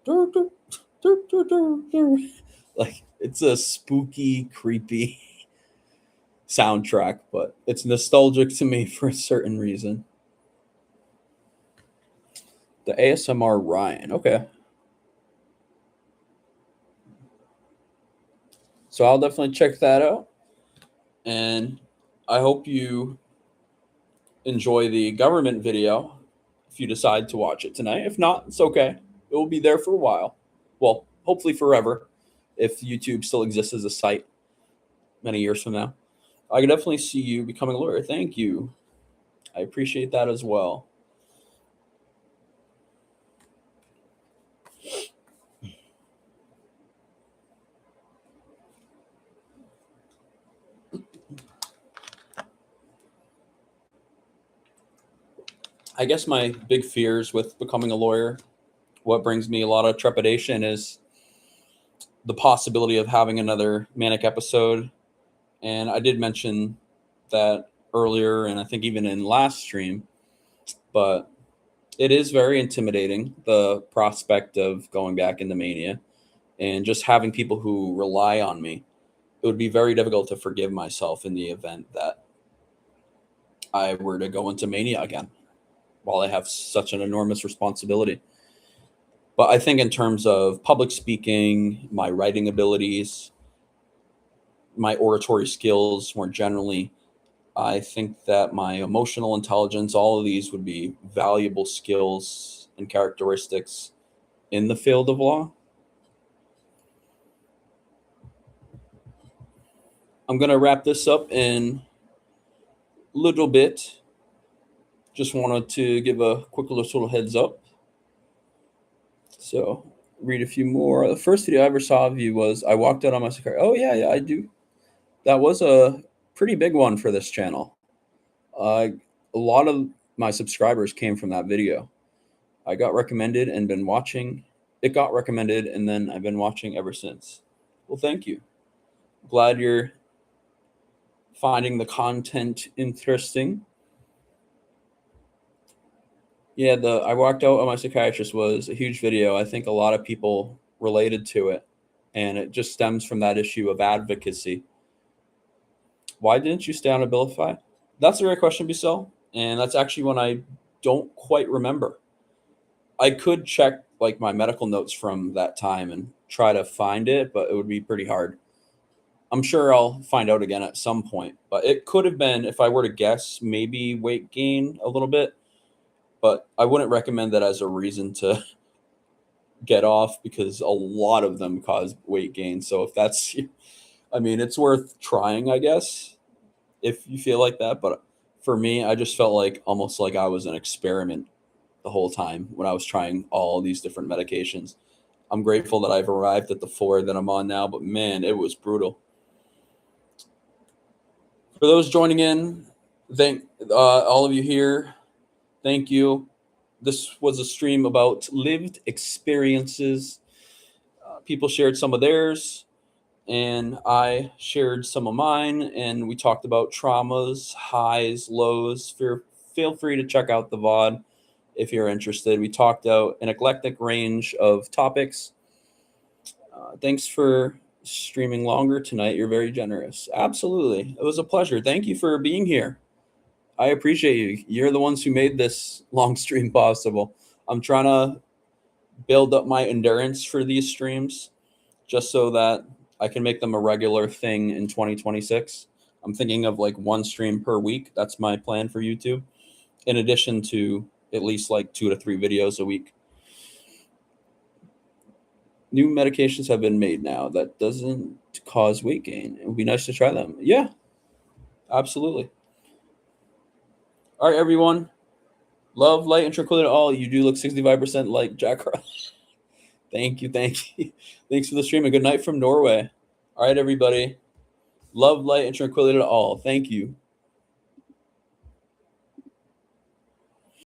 A: dur, dur, dur, dur, dur, dur." Like it's a spooky, creepy soundtrack, but it's nostalgic to me for a certain reason. The ASMR Ryan. Okay. So I'll definitely check that out. And I hope you enjoy the government video if you decide to watch it tonight. If not, it's okay. It will be there for a while. Well, hopefully forever, if YouTube still exists as a site many years from now. I can definitely see you becoming a lawyer. Thank you. I appreciate that as well. I guess my big fears with becoming a lawyer, what brings me a lot of trepidation is the possibility of having another manic episode. And I did mention that earlier, and I think even in last stream, but it is very intimidating, the prospect of going back into mania and just having people who rely on me. It would be very difficult to forgive myself in the event that I were to go into mania again while I have such an enormous responsibility. But I think in terms of public speaking, my writing abilities, my oratory skills more generally, I think that my emotional intelligence, all of these would be valuable skills and characteristics in the field of law. I'm going to wrap this up in a little bit. Just wanted to give a quick little heads up. So, read a few more. The first video I ever saw of you was I walked out on my car. Oh, yeah, I do. That was a pretty big one for this channel. A lot of my subscribers came from that video. I got recommended and been watching. It got recommended, and then I've been watching ever since. Well, thank you. Glad you're finding the content interesting. Yeah, the I walked out on my psychiatrist was a huge video. I think a lot of people related to it, and it just stems from that issue of advocacy. Why didn't you stay on Abilify? That's a great question, Bissell, and that's actually one I don't quite remember. I could check like my medical notes from that time and try to find it, but it would be pretty hard. I'm sure I'll find out again at some point, but it could have been, if I were to guess, maybe weight gain a little bit, but I wouldn't recommend that as a reason to get off because a lot of them cause weight gain. So if that's, I mean, it's worth trying, I guess, if you feel like that. But for me, I just felt like almost like I was an experiment the whole time when I was trying all these different medications. I'm grateful that I've arrived at the 4 that I'm on now, but man, it was brutal. For those joining in, thank all of you here. Thank you. This was a stream about lived experiences. People shared some of theirs, and I shared some of mine, and we talked about traumas, highs, lows. Feel free to check out the VOD if you're interested. We talked out an eclectic range of topics. Thanks for streaming longer tonight. You're very generous. Absolutely. It was a pleasure. Thank you for being here. I appreciate you. You're the ones who made this long stream possible. I'm trying to build up my endurance for these streams just so that I can make them a regular thing in 2026. I'm thinking of like 1 stream per week. That's my plan for YouTube, in addition to at least like 2 to 3 videos a week. New medications have been made now that doesn't cause weight gain. It would be nice to try them. Yeah, absolutely. All right, everyone. Love, light, and tranquility to all. You do look 65% like Jack Ross. Thank you. Thanks for the stream, and good night from Norway. All right, everybody. Love, light, and tranquility to all. Thank you.